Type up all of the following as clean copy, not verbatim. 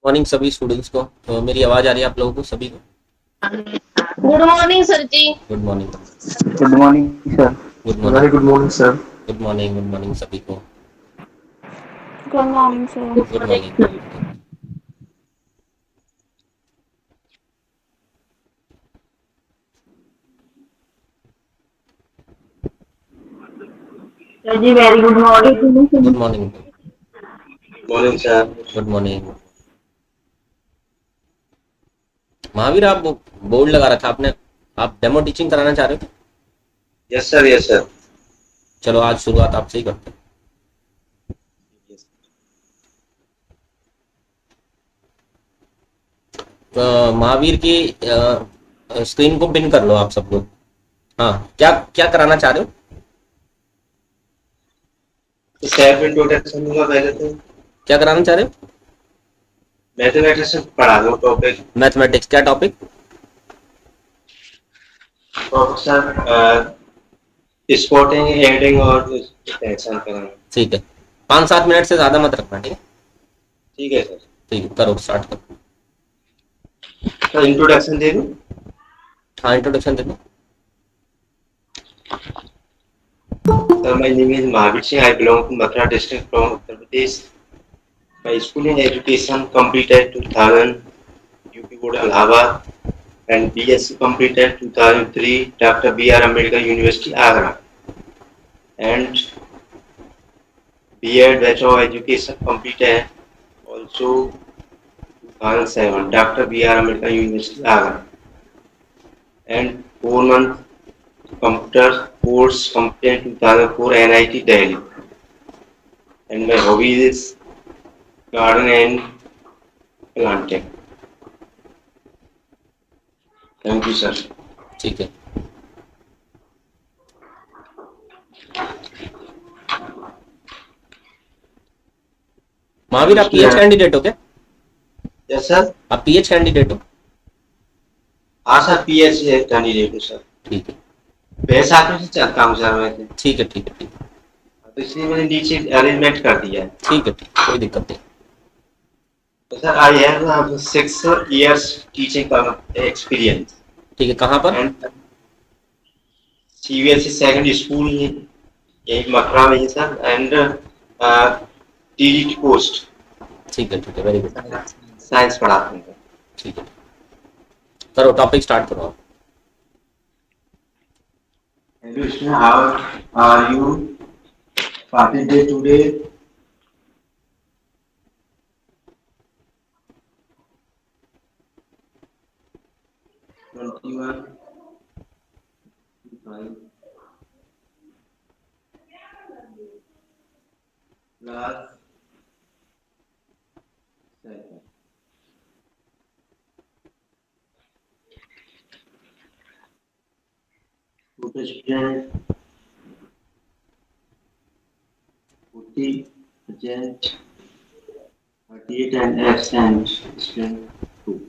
Morning सभी students को। मेरी आवाज़ आ रही है आप लोगों को सभी को? गुड मॉर्निंग सर जी। Good morning. Good morning sir. Good very morning. Good morning sir. Good morning सभी को। Good morning sir. Good morning. Sir जी very good morning. Good morning. Morning sir. Good morning. Mahavir, आप board लगा रखा आपने, आप demo teaching कराना चाह रहे हो? Yes sir, yes sir. चलो आज शुरुआत आपसे ही करते हैं। महावीर की स्क्रीन को पिन कर लो आप सब लोग। हाँ, क्या क्या कराना चाह रहे हो? सेल्फ इंट्रोडक्शन दूंगा पहले तो। क्या कराना चाह रहे हो? मैथमेटिक्स पढ़ा दो टॉपिक। मैथमेटिक्स, क्या topic? Topic sir spotting, heading और पहचान कराना। ठीक है, 5-7 मिनट से ज़्यादा मत रखना, ठीक है? ठीक है सर। ठीक है, करो, स्टार्ट करो। सर इंट्रोडक्शन दे दूं? हाँ, इंट्रोडक्शन दे दो। Sir my name is Mahavir Singh, I belong to Mathura district from Uttar Pradesh. My schooling education completed 2000 UP board Allahabad and BSc completed 2003 Dr. B.R. Ambedkar University Agra and B.Ed Bachelor of Education completed also 2007 Dr. B.R. Ambedkar University Agra and 4 month computer course completed 2004 NIT Delhi. And my hobby is garden and planting. Thank you sir. ठीक है। महावीर, आप pH candidate हो क्या? Yes sir. आप pH candidate हो? हाँ sir, PhD candidate हूँ sir. ठीक है। पैसा से चलता हूँ सर मैं तो। ठीक है, ठीक है, ठीक है। तो इसलिए मैंने नीचे अरेंजमेंट कर दिया है। ठीक है, ठीक है, कोई दिक्कत नहीं। तो sir I have 6 years teaching experience ठीक है, कहाँ पर? एंड CBSE सेकेंडरी स्कूल यही मथुरा में है सर एंड TDT पोस्ट ठीक है, ठीक है, वेरी गुड। साइंस पढ़ाते हैं। ठीक है, करो, टॉपिक स्टार्ट करो आप। Hello student, how are you? Party day today. Twenty one plus student 40 present 38 and absent student 2.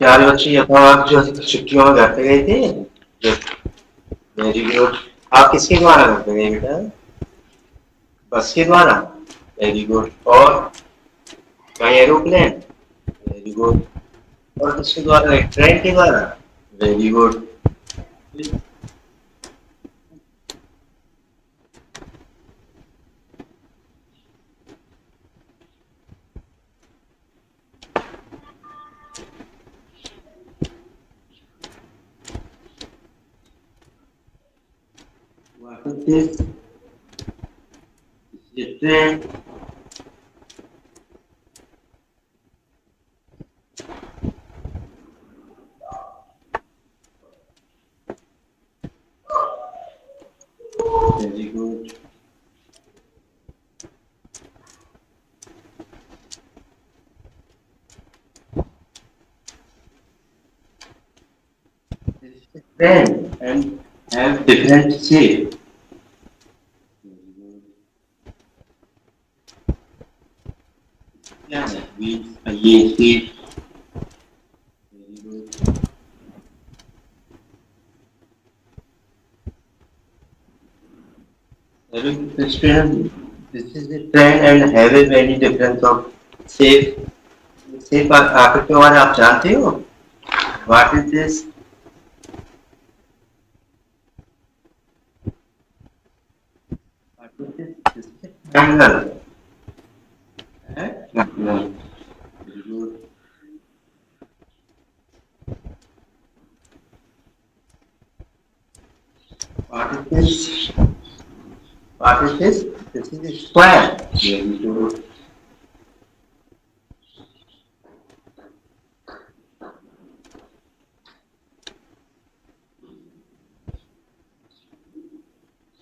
प्यारे बच्चे, यथा आप जो छुट्टियों में घर पे गए थे, वेरी गुड। आप किसके द्वारा घर पे गए बेटा? बस के द्वारा? Very good. और बाय एरोप्लेन? Very good. और किसके द्वारा? ट्रेन के द्वारा? Very good. What is this? This is train. Very good. This is a train and have different shape. क्या है ये seat. Very good. Hello student, this is the trend and have a very difference of safe. Safe आकर के बारे आप जानते हो? What is this? What is this? Triangle है। Very good. What is this? What is this? This is a square. Very good.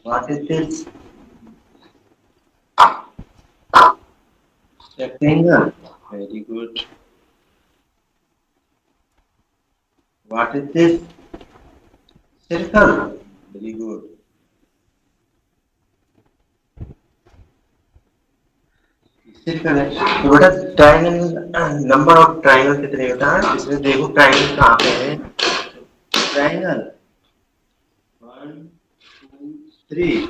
What is this? Rectangle. Very good. What is this? Circle. Very good. circle है तो बेटा triangle number of triangle कितने होता है इसमें देखो triangle कहाँ पे है ट्राइंगल 1 2 3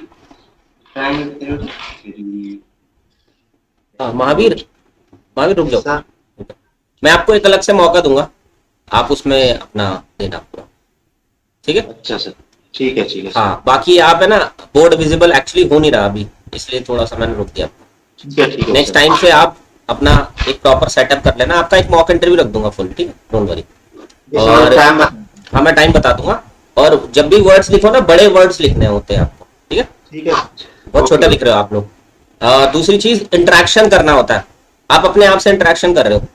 ट्राइंगल कितने होते हैं 3 हाँ महावीर, महावीर रुक जाओ, सर मैं आपको एक अलग से मौका दूंगा, आप उसमें अपना देना पूरा, ठीक है। अच्छा सर ठीक है सर हाँ बाकी आप है ना बोर्ड विजिबल एक्चुअली हो नहीं रहा अभी, इसलिए थोड़ा सा मैंने रोक दिया। ठीक है नेक्स्ट टाइम से आप अपना एक प्रॉपर सेटअप कर लेना, आपका एक मॉक इंटरव्यू रख दूंगा फुल, ठीक है, डोंट वरी। और हाँ मैं टाइम बता दूंगा, और जब भी वर्ड्स लिखो ना बड़े वर्ड्स लिखने होते हैं आपको, ठीक है, ठीक है बहुत छोटा लिख रहे हो आप लोग। दूसरी चीज इंटरेक्शन करना होता है, आप अपने आप से इंटरेक्शन कर रहे हो,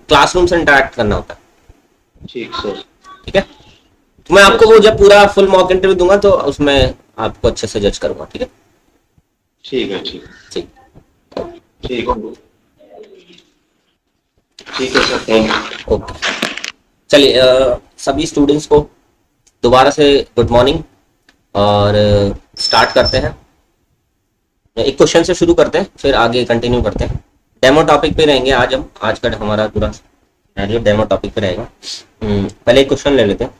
क्लासरूम से इंटरेक्ट करना होता है, ठीक सर ठीक है। तो मैं आपको वो जब पूरा फुल मॉक इंटरव्यू दूंगा तो उसमें आपको अच्छे से जज करूंगा, ठीक है। ठीक है ठीक ठीक ठीक ठीक है सर थैंक यू ओके, चलिए सभी स्टूडेंट्स को दोबारा से गुड मॉर्निंग, और स्टार्ट करते हैं। एक क्वेश्चन से शुरू करते हैं फिर आगे कंटिन्यू करते हैं। डेमो टॉपिक पे रहेंगे आज हम, आज का हमारा पूरा डेमो टॉपिक पे रहेगा। पहले एक क्वेश्चन ले लेते हैं।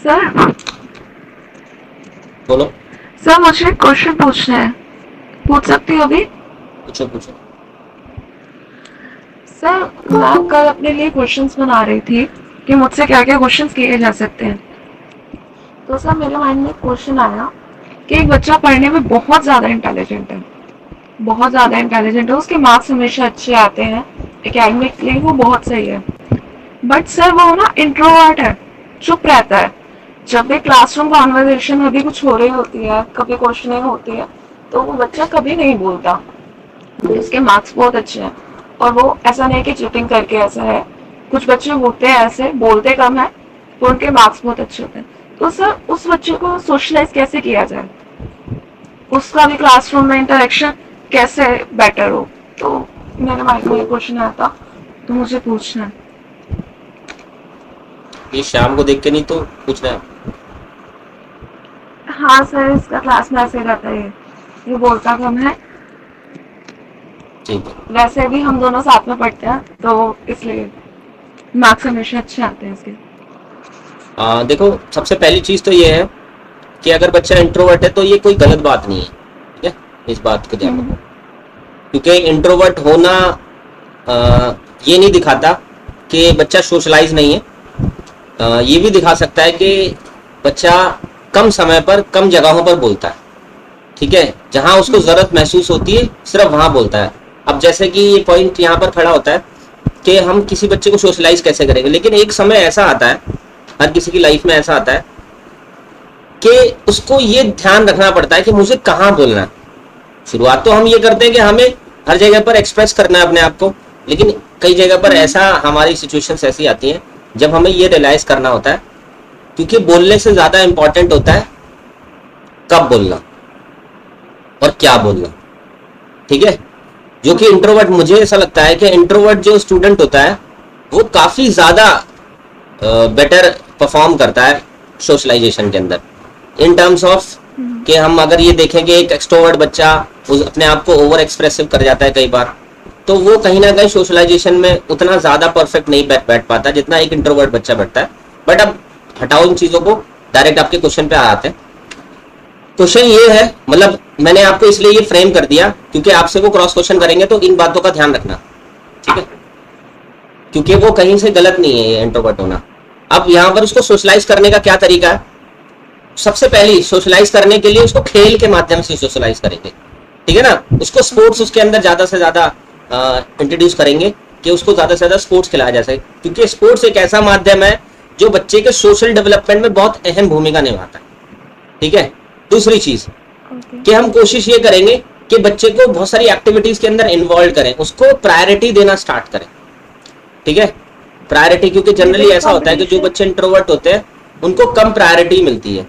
सर बोलो, सर मुझे एक क्वेश्चन पूछना है, पूछ सकती हूँ अभी? पूछो पूछो। सर मैं कल अपने लिए क्वेश्चंस बना रही थी कि मुझसे क्या क्या क्वेश्चंस किए जा सकते हैं। तो सर मेरे माइंड में एक क्वेश्चन आया कि एक बच्चा पढ़ने में बहुत ज़्यादा इंटेलिजेंट है, बहुत ज़्यादा इंटेलिजेंट है, उसके मार्क्स हमेशा अच्छे आते हैं, एकेडमिकली वो बहुत सही है, बट सर वो ना इंट्रोवर्ट है, चुप रहता है। जब भी क्लासरूम कॉन्वर्सेशन में भी कुछ हो रही होती है, कभी क्वेश्चनिंग होती है, तो वो बच्चा कभी नहीं बोलता। उसके मार्क्स बहुत अच्छे हैं, और वो ऐसा नहीं कि चीटिंग करके ऐसा है, कुछ बच्चे होते हैं ऐसे, बोलते कम है तो उनके मार्क्स बहुत अच्छे होते हैं। तो सर उस बच्चे को सोशलाइज कैसे किया जाए, उसका भी क्लासरूम में इंटरेक्शन कैसे बेटर हो? तो मेरे माइंड में ये क्वेश्चन आया था, तो मुझे पूछना है। ये शाम को देख के नहीं तो पूछ रहे हैं। हाँ सर इसका क्लास में ऐसे रहता है, ये बोलता कम है, ठीक है, वैसे भी हम दोनों साथ में पढ़ते हैं तो इसलिए मार्क्स हमेशा अच्छे आते हैं इसके। देखो सबसे पहली चीज तो ये है कि अगर बच्चा इंट्रोवर्ट है तो ये कोई गलत बात नहीं है, ठीक है, इस बात को ध्यान रखो, क्योंकि इंट्रोवर्ट होना ये नहीं दिखाता कि बच्चा सोशलाइज नहीं है, ये भी दिखा सकता है कि बच्चा कम समय पर कम जगहों पर बोलता है, ठीक है, जहां उसको जरूरत महसूस होती है सिर्फ वहां बोलता है। अब जैसे कि ये पॉइंट यहाँ पर खड़ा होता है कि हम किसी बच्चे को सोशलाइज कैसे करेंगे, लेकिन एक समय ऐसा आता है, हर किसी की लाइफ में ऐसा आता है कि उसको ये ध्यान रखना पड़ता है कि मुझे कहाँ बोलना है। शुरुआत तो हम ये करते हैं कि हमें हर जगह पर एक्सप्रेस करना है अपने आप को, लेकिन कई जगह पर ऐसा हमारी सिचुएशंस ऐसी आती हैं जब हमें ये रियलाइज करना होता है, क्योंकि बोलने से ज्यादा इंपॉर्टेंट होता है कब बोलना और क्या बोलना, ठीक है। जो कि इंट्रोवर्ट, मुझे ऐसा लगता है कि इंट्रोवर्ट जो स्टूडेंट होता है वो काफी ज्यादा बेटर परफॉर्म करता है सोशलाइजेशन के अंदर, इन टर्म्स ऑफ कि हम अगर ये देखें कि एक एक्सट्रोवर्ट बच्चा अपने आप को ओवर एक्सप्रेसिव कर जाता है कई बार, तो वो कहीं ना कहीं सोशलाइजेशन में उतना ज्यादा परफेक्ट नहीं बैठ पाता जितना एक इंट्रोवर्ट बच्चा बैठता है। बट अब हटाओ इन चीजों को, डायरेक्ट आपके क्वेश्चन पे आते हैं। क्वेश्चन ये है, मतलब मैंने आपको इसलिए ये फ्रेम कर दिया क्योंकि आपसे वो क्रॉस क्वेश्चन करेंगे तो इन बातों का ध्यान रखना, ठीक है, क्योंकि वो कहीं से गलत नहीं है ये इंट्रोवर्ट होना। अब यहाँ पर उसको सोशलाइज करने का क्या तरीका है, सबसे पहले सोशलाइज करने के लिए उसको खेल के माध्यम से सोशलाइज करेंगे, ठीक है ना। उसको स्पोर्ट्स उसके अंदर ज्यादा से ज्यादा इंट्रोड्यूस करेंगे कि उसको ज्यादा से ज्यादा स्पोर्ट्स खिलाया जा सके, क्योंकि स्पोर्ट्स एक ऐसा माध्यम है जो बच्चे के सोशल डेवलपमेंट में बहुत अहम भूमिका निभाता है, ठीक है। दूसरी चीज कि हम कोशिश ये करेंगे कि बच्चे को बहुत सारी एक्टिविटीज के अंदर इन्वॉल्व करें, उसको प्रायोरिटी देना स्टार्ट करें, ठीक है, प्रायोरिटी, क्योंकि जनरली ऐसा होता है कि जो बच्चे इंट्रोवर्ट होते हैं उनको कम प्रायोरिटी मिलती है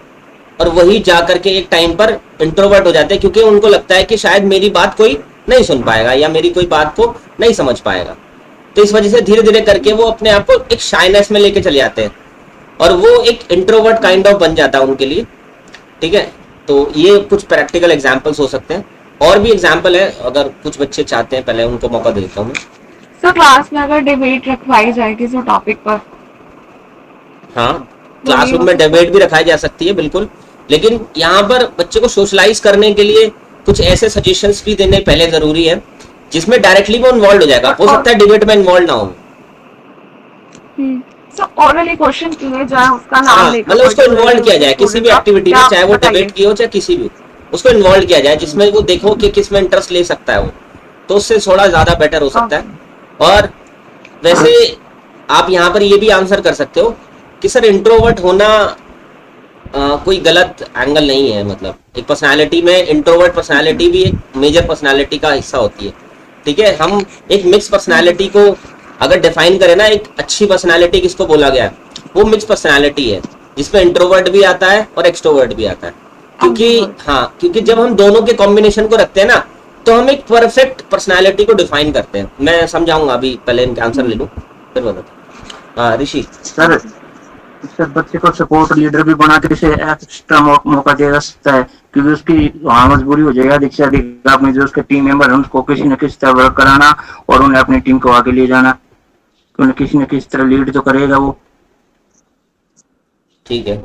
और वही जाकर के एक टाइम पर इंट्रोवर्ट हो जाते हैं, क्योंकि उनको लगता है कि शायद मेरी बात कोई नहीं सुन पाएगा या मेरी कोई बात को नहीं समझ पाएगा। तो इस वजह से धीरे धीरे करके वो अपने आप को एक शाइनेस में लेके चले जाते हैं और वो एक इंट्रोवर्ट काइंड ऑफ बन जाता है उनके लिए, ठीक है। तो ये कुछ प्रैक्टिकल एग्जांपल्स हो सकते हैं, और भी एग्जांपल है अगर कुछ बच्चे चाहते हैं, पहले उनको मौका देता हूँ मैं। सर क्लास में अगर डिबेट रखवाई जाए किसी टॉपिक पर, हाँ, क्लासरूम में डिबेट भी रखाई जा सकती है बिल्कुल, लेकिन यहाँ पर बच्चे को सोशलाइज करने के लिए कुछ ऐसे सजेशंस भी देने पहले जरूरी है जिसमें डायरेक्टली वो इन्वॉल्व हो जाएगा। हो सकता है डिबेट में इन्वॉल्व ना हो, सर ऑरली क्वेश्चन किए जाए, उसका नाम हाँ, लेकर मतलब उसको इन्वॉल्व किया जाए किसी भी एक्टिविटी में, चाहे वो डिबेट की हो चाहे किसी भी, उसको इन्वॉल्व किया जाए जिसमें वो देखो कि किस में इंटरेस्ट ले सकता है वो, तो उससे थोड़ा ज्यादा बेटर हो सकता है। और वैसे आप यहाँ पर ये भी आंसर कर सकते हो कि सर इंट्रोवर्ट होना कोई गलत एंगल नहीं है, मतलब एक पर्सनालिटी में इंट्रोवर्ट पर्सनालिटी भी एक मेजर पर्सनालिटी का हिस्सा होती है, ठीक है। हम एक मिक्स पर्सनालिटी को अगर डिफाइन करें ना, एक अच्छी पर्सनालिटी किसको बोला गया है, वो मिक्स पर्सनालिटी है जिसमें इंट्रोवर्ट भी आता है और एक्सट्रोवर्ट भी आता है, क्योंकि हाँ, क्योंकि जब हम दोनों के कॉम्बिनेशन को रखते हैं ना तो हम एक परफेक्ट पर्सनालिटी को डिफाइन करते हैं। मैं समझाऊंगा, अभी पहले इनके आंसर ले लूं फिर बताता। हाँ ऋषि सर, बच्चे को सपोर्ट लीडर भी बना के इसे एक्स्ट्रा मौका दिया जा सकता है, क्योंकि उसकी वहाँ मजबूरी हो जाएगा अधिक से अधिक अपने जो उसके टीम मेंबर है उनको किसी न किसी तरह वर्क कराना और उन्हें अपनी टीम को आगे ले जाना, उन्हें किसी न किसी तरह लीड तो करेगा वो, ठीक है।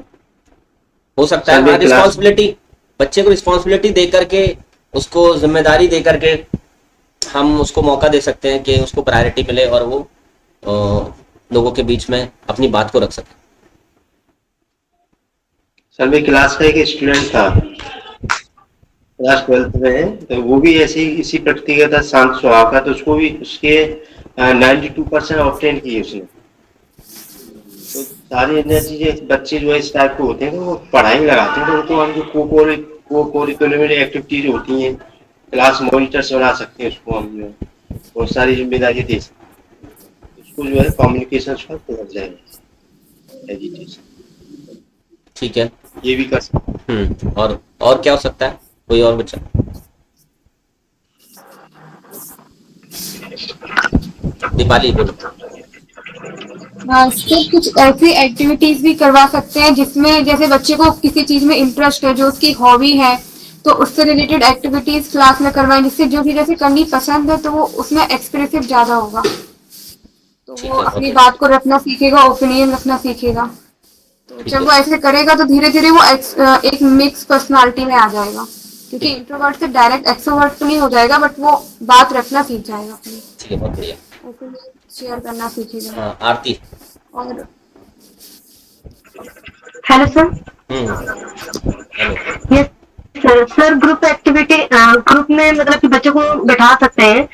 हो सकता है रिस्पॉन्सिबिलिटी, बच्चे को रिस्पॉन्सिबिलिटी दे करके, उसको जिम्मेदारी दे करके हम उसको मौका दे सकते हैं कि उसको प्रायोरिटी मिले और वो लोगों के बीच में अपनी बात को रख सके। सर मेरी क्लास का एक स्टूडेंट था, क्लास 12th में है, तो वो भी ऐसे ही इसी प्रकृति का था, शांत स्वभाव का, तो उसको भी उसके 92% ऑब्टेन किए उसने। तो सारी एनर्जी चीजें बच्चे जो है इस टाइप के होते हैं तो वो पढ़ाई में लगाते हैं, तो उनको हम जो को-करिकुलर एक्टिविटीज होती हैं, क्लास मॉनिटर्स बना सकते हैं, उसको हम जो है बहुत सारी जिम्मेदारी दे सकते हैं, उसको जो है कम्युनिकेशन सुधर जाएगा, एजुकेशन, ठीक है, ये भी कर सकते हैं। और क्या हो सकता है, कोई और बच्चा? दीपाली बोलो। सर कुछ ऐसी एक्टिविटीज भी करवा सकते हैं जिसमें जैसे बच्चे को किसी चीज में इंटरेस्ट है, जो उसकी हॉबी है, तो उससे रिलेटेड एक्टिविटीज क्लास में करवाएं, जिससे जो भी जैसे करनी पसंद है तो वो उसमें एक्सप्रेसिव ज्यादा होगा, तो वो अपनी बात को रखना सीखेगा, ओपिनियन रखना सीखेगा। तो जब वो ऐसे करेगा तो धीरे धीरे वो एक मिक्स पर्सनालिटी में आ जाएगा, क्योंकि इंट्रोवर्ट से डायरेक्ट एक्सट्रोवर्ट तो नहीं हो जाएगा, बट वो बात रखना सीख जाएगा अपनी। ठीक है, बहुत बढ़िया। ऐसे में शेयर करना सीखेगा। हाँ आरती। और hello sir. Hello. Yes sir. Sir group activity group में मतलब कि बच्चों को बैठा सकते हैं।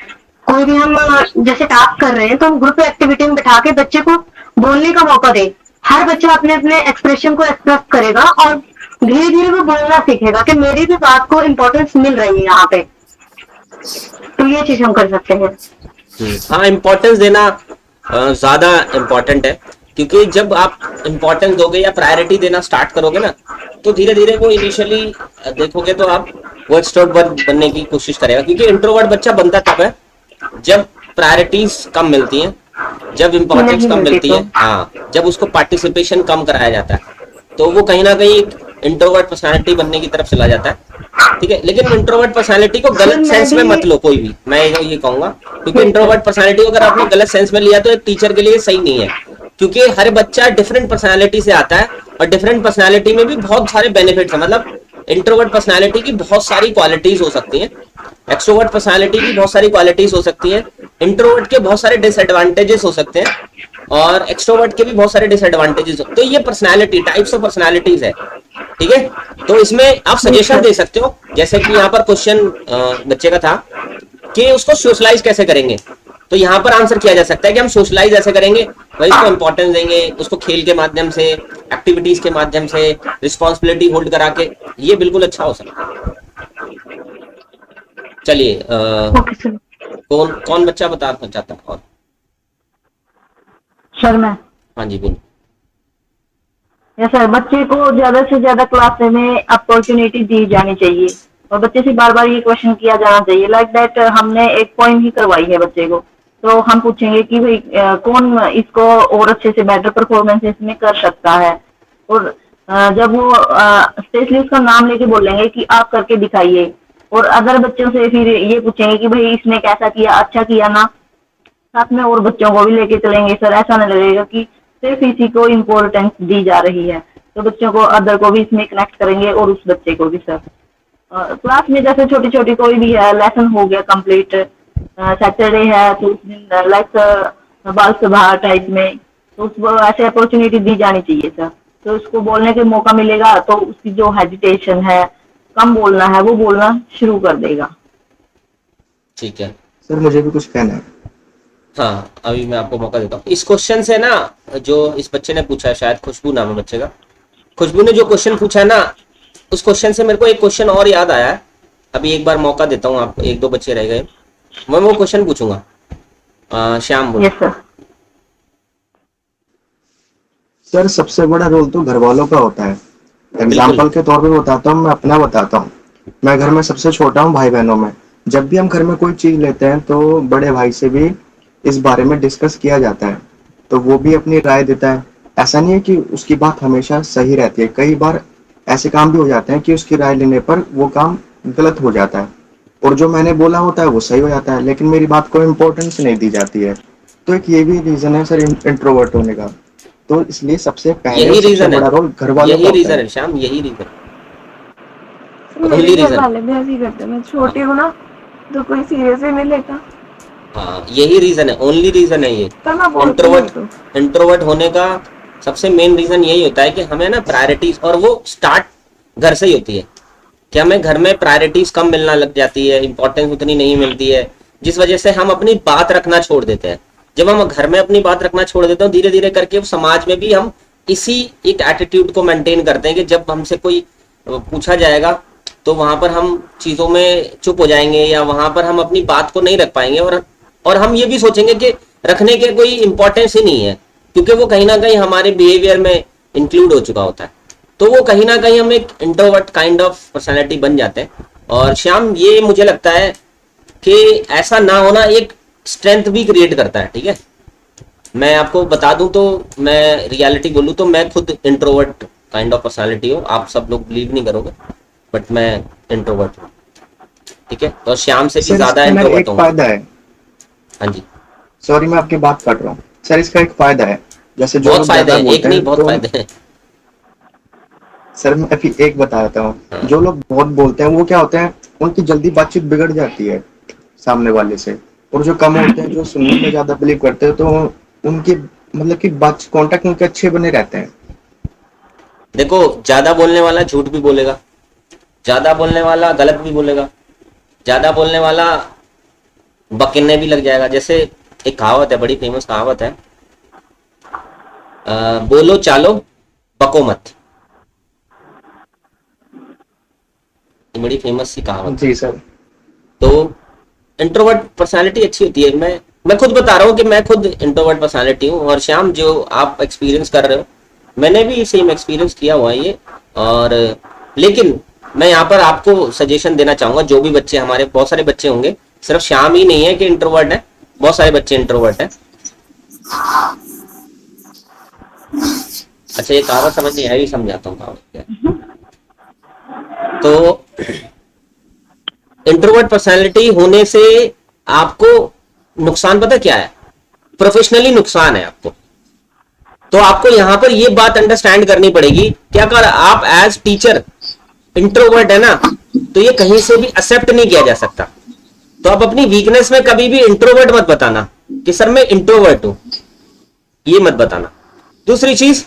कोई भी हम जैसे टास्क कर रहे हैं तो हम ग्रुप एक्टिविटी में बैठा के बच्चे को बोलने का मौका दें। हर बच्चा अपने अपने एक्सप्रेशन को एक्सप्रेस करेगा और धीरे धीरे वो बोलना सीखेगा कि मेरी भी बात को इम्पोर्टेंस मिल रही है यहाँ पे। तो ये चीज हम कर सकते हैं। हाँ इम्पोर्टेंस देना ज्यादा इम्पोर्टेंट है, क्योंकि जब आप इम्पोर्टेंस दोगे या प्रायोरिटी देना स्टार्ट करोगे ना, तो धीरे धीरे वो इनिशियली देखोगे तो आप वो एक्सट्रोवर्ट बनने की कोशिश करेगा, क्योंकि इंट्रोवर्ट बच्चा बनता तब है जब प्रायोरिटीज कम मिलती हैं, जब इम्पोर्टेंस नहीं कम मिलती मिलती तो। है, हाँ जब उसको पार्टिसिपेशन कम कराया जाता है, तो वो कहीं ना कहीं इंट्रोवर्ट पर्सनालिटी बनने की तरफ चला जाता है। ठीक है, लेकिन इंट्रोवर्ट पर्सनालिटी को सर गलत मैं सेंस में भी मत लो कोई भी, मैं ये कहूंगा, क्योंकि इंट्रोवर्ट पर्सनालिटी को अगर आपने गलत सेंस में लिया तो एक टीचर के लिए सही नहीं है, क्योंकि हर बच्चा डिफरेंट पर्सनालिटी से आता है और डिफरेंट पर्सनालिटी में भी बहुत सारे बेनिफिट्स हैं। मतलब इंट्रोवर्ट पर्सनालिटी की बहुत सारी क्वालिटीज हो सकती हैं, एक्सट्रोवर्ट पर्सनालिटी की बहुत सारी क्वालिटीज हो सकती हैं, इंट्रोवर्ट के बहुत सारे डिसएडवांटेजेस हो सकते हैं और एक्सट्रोवर्ट के भी बहुत सारे डिसएडवांटेजेस। तो ये पर्सनालिटी टाइप्स ऑफ पर्सनालिटीज है। ठीक है, तो इसमें आप सजेशन दे सकते हो, जैसे कि यहाँ पर क्वेश्चन बच्चे का था कि उसको सोशलाइज कैसे करेंगे, तो यहाँ पर आंसर किया जा सकता है कि हम सोशलाइज ऐसे करेंगे भाई, इसको इंपॉर्टेंस देंगे, उसको खेल के माध्यम से, एक्टिविटीज के माध्यम से, रिस्पॉन्सिबिलिटी होल्ड करा के, ये बिल्कुल अच्छा हो सकता है। चलिए ओके सर। कौन कौन बच्चा बता चाहता है और? सर मैं हाँ जी बोलो। यस सर, बच्चे को ज्यादा से ज्यादा क्लास में अपॉर्चुनिटी दी जानी चाहिए और बच्चे से बार बार ये क्वेश्चन किया जाना चाहिए। लाइक दैट हमने एक पॉइंट ही करवाई है बच्चे को, तो हम पूछेंगे कि भाई कौन इसको और अच्छे से बेटर परफॉर्मेंस इसमें कर सकता है। और जब वो स्पेशली उसका नाम लेके बोलेंगे कि आप करके दिखाइए, और अदर बच्चों से फिर ये पूछेंगे कि भाई इसने कैसा किया, अच्छा किया ना। साथ में और बच्चों को भी लेके चलेंगे सर, ऐसा नहीं लगेगा कि सिर्फ इसी को इम्पोर्टेंस दी जा रही है। तो बच्चों को अदर को भी इसमें कनेक्ट करेंगे और उस बच्चे को भी सर। क्लास में जैसे छोटी छोटी कोई भी है, लेसन हो गया कंप्लीट, सैटरडे है तो उस दिन लाइक बाल सभा टाइप में, तो उसको ऐसे अपॉर्चुनिटी दी जानी चाहिए सर। तो उसको बोलने के मौका मिलेगा तो उसकी जो हेजिटेशन है, कम बोलना है, वो बोलना शुरू कर देगा। ठीक है सर मुझे भी कुछ कहना है। हाँ, अभी मैं आपको मौका देता हूँ इस क्वेश्चन से ना, जो इस बच्चे ने पूछा है, शायद खुशबू नाम है बच्चे का, खुशबू ने जो क्वेश्चन पूछा है ना, उस क्वेश्चन से मेरे को एक क्वेश्चन और याद आया है। अभी एक बार मौका देता हूँ आपको, एक दो बच्चे रह गए, मैं वो क्वेश्चन पूछूंगा। श्याम बोलो। Yes sir. सर सबसे बड़ा रोल तो घर वालों का होता है। एग्जाम्पल के तौर पे बताता हूँ, मैं अपना बताता हूँ। मैं घर में सबसे छोटा हूँ भाई बहनों में। जब भी हम घर में कोई चीज लेते हैं तो बड़े भाई से भी इस बारे में डिस्कस किया जाता है, तो वो भी अपनी राय देता है। ऐसा नहीं है कि उसकी बात हमेशा सही रहती है, कई बार ऐसे काम भी हो जाते हैं कि उसकी राय लेने पर वो काम गलत हो जाता है और जो मैंने बोला होता है वो सही हो जाता है, लेकिन मेरी बात को इम्पोर्टेंस नहीं दी जाती है। तो एक ये भी रीजन है सर इंट्रोवर्ट होने का। तो इसलिए सबसे पहले यही सबसे रीजन बड़ा है, रोल घर वालों का यही होता रीजन है। है श्याम, यही रीजन। मेरे ओनली घर रीजन। वाले भी ऐसे ही करते हैं, मैं छोटी हूँ ना तो कोई सीरियस ही नहीं लेता, हाँ यही रीजन है, ओनली रीजन है ये। पर मैं बोलती हूँ तो। इंट्रोवर्ट होने का सबसे मेन रीजन यही होता है कि हमें ना प्रायोरिटीज, और वो स्टार्ट घर से ही होती है कि हमें घर में प्रायोरिटीज कम मिलना लग जाती है, इंपॉर्टेंस उतनी नहीं मिलती है, जिस वजह से हम अपनी बात रखना छोड़ देते हैं। जब हम घर में अपनी बात रखना छोड़ देते हैं, धीरे धीरे करके समाज में भी हम इसी एक एटीट्यूड को मेंटेन करते हैं कि जब हमसे कोई पूछा जाएगा तो वहां पर हम चीजों में चुप हो जाएंगे, या वहां पर हम अपनी बात को नहीं रख पाएंगे, और हम ये भी सोचेंगे कि रखने के कोई इंपॉर्टेंस ही नहीं है, क्योंकि वो कहीं ना कहीं हमारे बिहेवियर में इंक्लूड हो चुका होता है। तो वो कहीं ना कहीं हम एक इंट्रोवर्ट काइंड ऑफ पर्सनैलिटी बन जाते हैं। और श्याम, ये मुझे लगता है कि ऐसा ना होना एक स्ट्रेंथ भी क्रिएट करता है। ठीक है, मैं आपको बता दूं तो, मैं रियलिटी बोलूं तो मैं खुद इंट्रोवर्ट काइंड ऑफ पर्सनैलिटी हूँ। आप सब लोग बिलीव नहीं करोगे, बट मैं इंट्रोवर्ट हूँ। ठीक है, तो श्याम से भी सर ज्यादा इसका मेरा इंट्रोवर्ट एक हूँ। फायदा है। हाँ जी, सॉरी मैं आपकी बात काट रहा हूँ सर, इसका एक फायदा है। जैसे जो बहुत लोग फायदे ज्यादा हैं, एक बोलते नहीं हैं बहुत तो फायदे हैं। सर मैं अभी एक बता देता हूँ। हाँ। जो लोग बहुत बोलते हैं वो क्या होते हैं, उनकी जल्दी बातचीत बिगड़ जाती है सामने वाले से। और जो कम होते हैं, जो सुनने में ज्यादा बिलीव करते हैं, तो उनकी मतलब कि बात कांटेक्ट उनके अच्छे बने रहते हैं। देखो, ज्यादा बोलने वाला झूठ भी बोलेगा, ज्यादा बोलने वाला गलत भी बोलेगा, ज्यादा बोलने वाला बकिन्ने भी लग जाएगा। जैसे एक कहावत है, बड़ी फेमस कहावत है, बोलो चालो बको मत। ये बड़ी फेमस सी कहावत। जी सर। तो इंट्रोवर्ट पर्सनालिटी अच्छी होती है। मैं खुद बता रहा हूँ कि मैं खुद इंट्रोवर्ट पर्सनालिटी हूँ, और श्याम जो आप एक्सपीरियंस कर रहे हो, मैंने भी सेम एक्सपीरियंस किया हुआ है ये। और लेकिन मैं यहाँ पर आपको सजेशन देना चाहूंगा, जो भी बच्चे, हमारे बहुत सारे बच्चे होंगे, सिर्फ श्याम ही नहीं है कि इंट्रोवर्ट है, बहुत सारे बच्चे इंट्रोवर्ट है। अच्छा, ये कहावत समझ नहीं आई, समझाता हूँ कहावत क्या है। तो इंट्रोवर्ट पर्सनालिटी होने से आपको नुकसान पता क्या है? प्रोफेशनली नुकसान है आपको। तो आपको यहां पर ये बात अंडरस्टैंड करनी पड़ेगी कि अगर आप एज टीचर इंट्रोवर्ट है ना, तो ये कहीं से भी एक्सेप्ट नहीं किया जा सकता। तो आप अपनी वीकनेस में कभी भी इंट्रोवर्ट मत बताना कि सर मैं इंट्रोवर्ट हूं, ये मत बताना। दूसरी चीज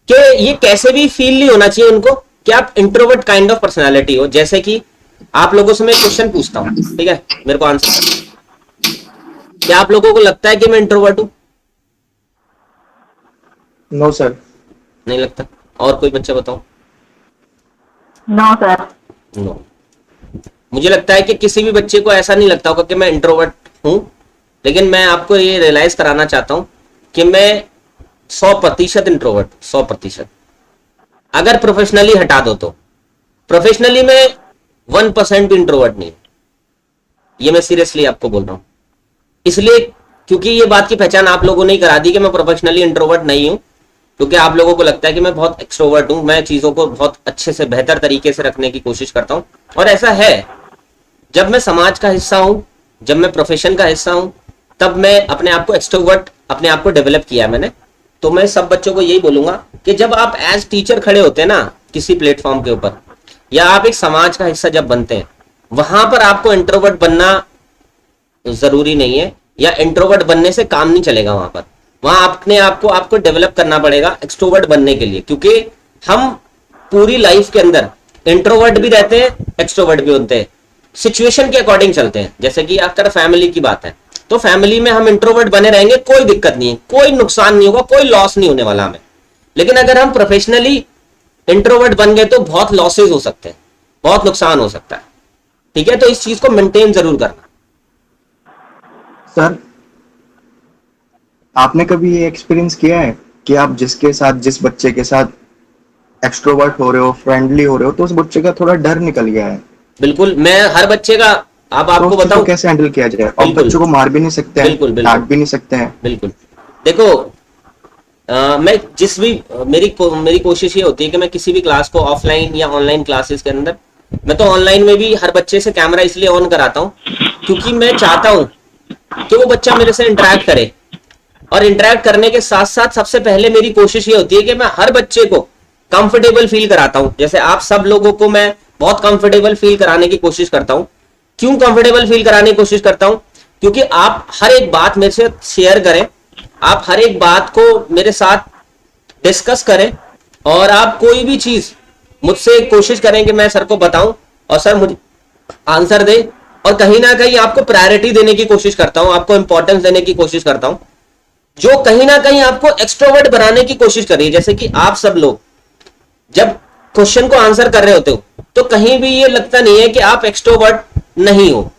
कि ये कैसे भी फील नहीं होना चाहिए उनको कि आप इंट्रोवर्ट काइंड ऑफ पर्सनालिटी हो। जैसे कि आप लोगों से मैं क्वेश्चन पूछता हूं, ठीक है, मेरे को आंसर करना। क्या आप लोगों को लगता है कि मैं इंट्रोवर्ट हूं? No sir. नहीं लगता। और कोई बच्चा बताओ। No sir. नो। मुझे लगता है कि किसी भी बच्चे को ऐसा नहीं लगता होगा कि मैं इंट्रोवर्ट हूं, लेकिन मैं आपको ये रियलाइज कराना चाहता हूं कि मैं 100% इंट्रोवर्ट, 100%। अगर प्रोफेशनली हटा दो तो प्रोफेशनली में 1% भी इंट्रोवर्ट नहीं। ये मैं सीरियसली आपको बोल रहा हूं, इसलिए क्योंकि ये बात की पहचान आप लोगों ने ही करा दी कि मैं प्रोफेशनली इंट्रोवर्ट नहीं हूं, क्योंकि आप लोगों को लगता है कि मैं बहुत एक्सट्रोवर्ट हूं, मैं चीजों को बहुत अच्छे से बेहतर तरीके से रखने की कोशिश करता हूं। और ऐसा है, जब मैं समाज का हिस्सा हूं, जब मैं प्रोफेशन का हिस्सा हूं, तब मैं अपने आप को एक्सट्रोवर्ट, अपने आप को डेवलप किया मैंने। तो मैं सब बच्चों को यही बोलूंगा कि जब आप एज टीचर खड़े होते हैं ना किसी प्लेटफॉर्म के ऊपर, या आप एक समाज का हिस्सा जब बनते हैं, वहां पर आपको इंट्रोवर्ट बनना जरूरी नहीं है, या इंट्रोवर्ट बनने से काम नहीं चलेगा। वहां अपने आप को आपको डेवलप करना पड़ेगा एक्सट्रोवर्ट बनने के लिए, क्योंकि हम पूरी लाइफ के अंदर इंट्रोवर्ट भी रहते हैं, एक्सट्रोवर्ट भी होते हैं, सिचुएशन के अकॉर्डिंग चलते हैं। जैसे कि अगर फैमिली की बात है, तो फैमिली में हम इंट्रोवर्ट बने रहेंगे, कोई दिक्कत नहीं है, कोई नुकसान नहीं होगा, कोई लॉस नहीं होने वाला हमें। लेकिन अगर हम प्रोफेशनली इंट्रोवर्ट बन गए तो बहुत लॉसेज हो सकते हैं, बहुत नुकसान हो सकता है। ठीक है, तो इस चीज को मेंटेन जरूर करना। सर, आपने कभी ये एक्सपीरियंस किया है कि आप जिस बच्चे के साथ एक्सट्रोवर्ट हो रहे हो, फ्रेंडली हो रहे हो, तो उस बच्चे का थोड़ा डर निकल गया है? बिल्कुल, मैं हर बच्चे का, अब तो आपको उस चीज को बताऊं। कैसे हैंडल किया जाए? आप बिल्कुल। बच्चों को मार भी नहीं सकते हैं, बिल्कुल, बिल्कुल। डांट भी नहीं सकते हैं। बिल्कुल। देखो, मैं मेरी कोशिश ये होती है कि मैं किसी भी क्लास को ऑफलाइन या ऑनलाइन क्लासेस के अंदर, मैं तो ऑनलाइन में भी हर बच्चे से कैमरा इसलिए ऑन कराता हूं क्योंकि मैं चाहता हूं कि वो बच्चा मेरे से इंटरेक्ट करे। और इंटरेक्ट करने के साथ साथ सबसे पहले मेरी कोशिश ये होती है कि मैं हर बच्चे को कंफर्टेबल फील कराता हूं। जैसे आप सब लोगों को मैं बहुत कंफर्टेबल फील कराने की कोशिश करता हूं। क्यों कंफर्टेबल फील कराने की कोशिश करता हूं? क्योंकि आप हर एक बात मेरे से शेयर करें, आप हर एक बात को मेरे साथ डिस्कस करें, और आप कोई भी चीज मुझसे कोशिश करें कि मैं सर को बताऊं और सर मुझे आंसर दे। और कहीं ना कहीं आपको प्रायोरिटी देने की कोशिश करता हूं, आपको इंपॉर्टेंस देने की कोशिश करता हूं, जो कहीं ना कहीं आपको एक्सट्रोवर्ट बनाने की कोशिश कर रही है। जैसे कि आप सब लोग जब क्वेश्चन को आंसर कर रहे होते हो तो कहीं भी ये लगता नहीं है कि आप एक्सट्रोवर्ट नहीं हो।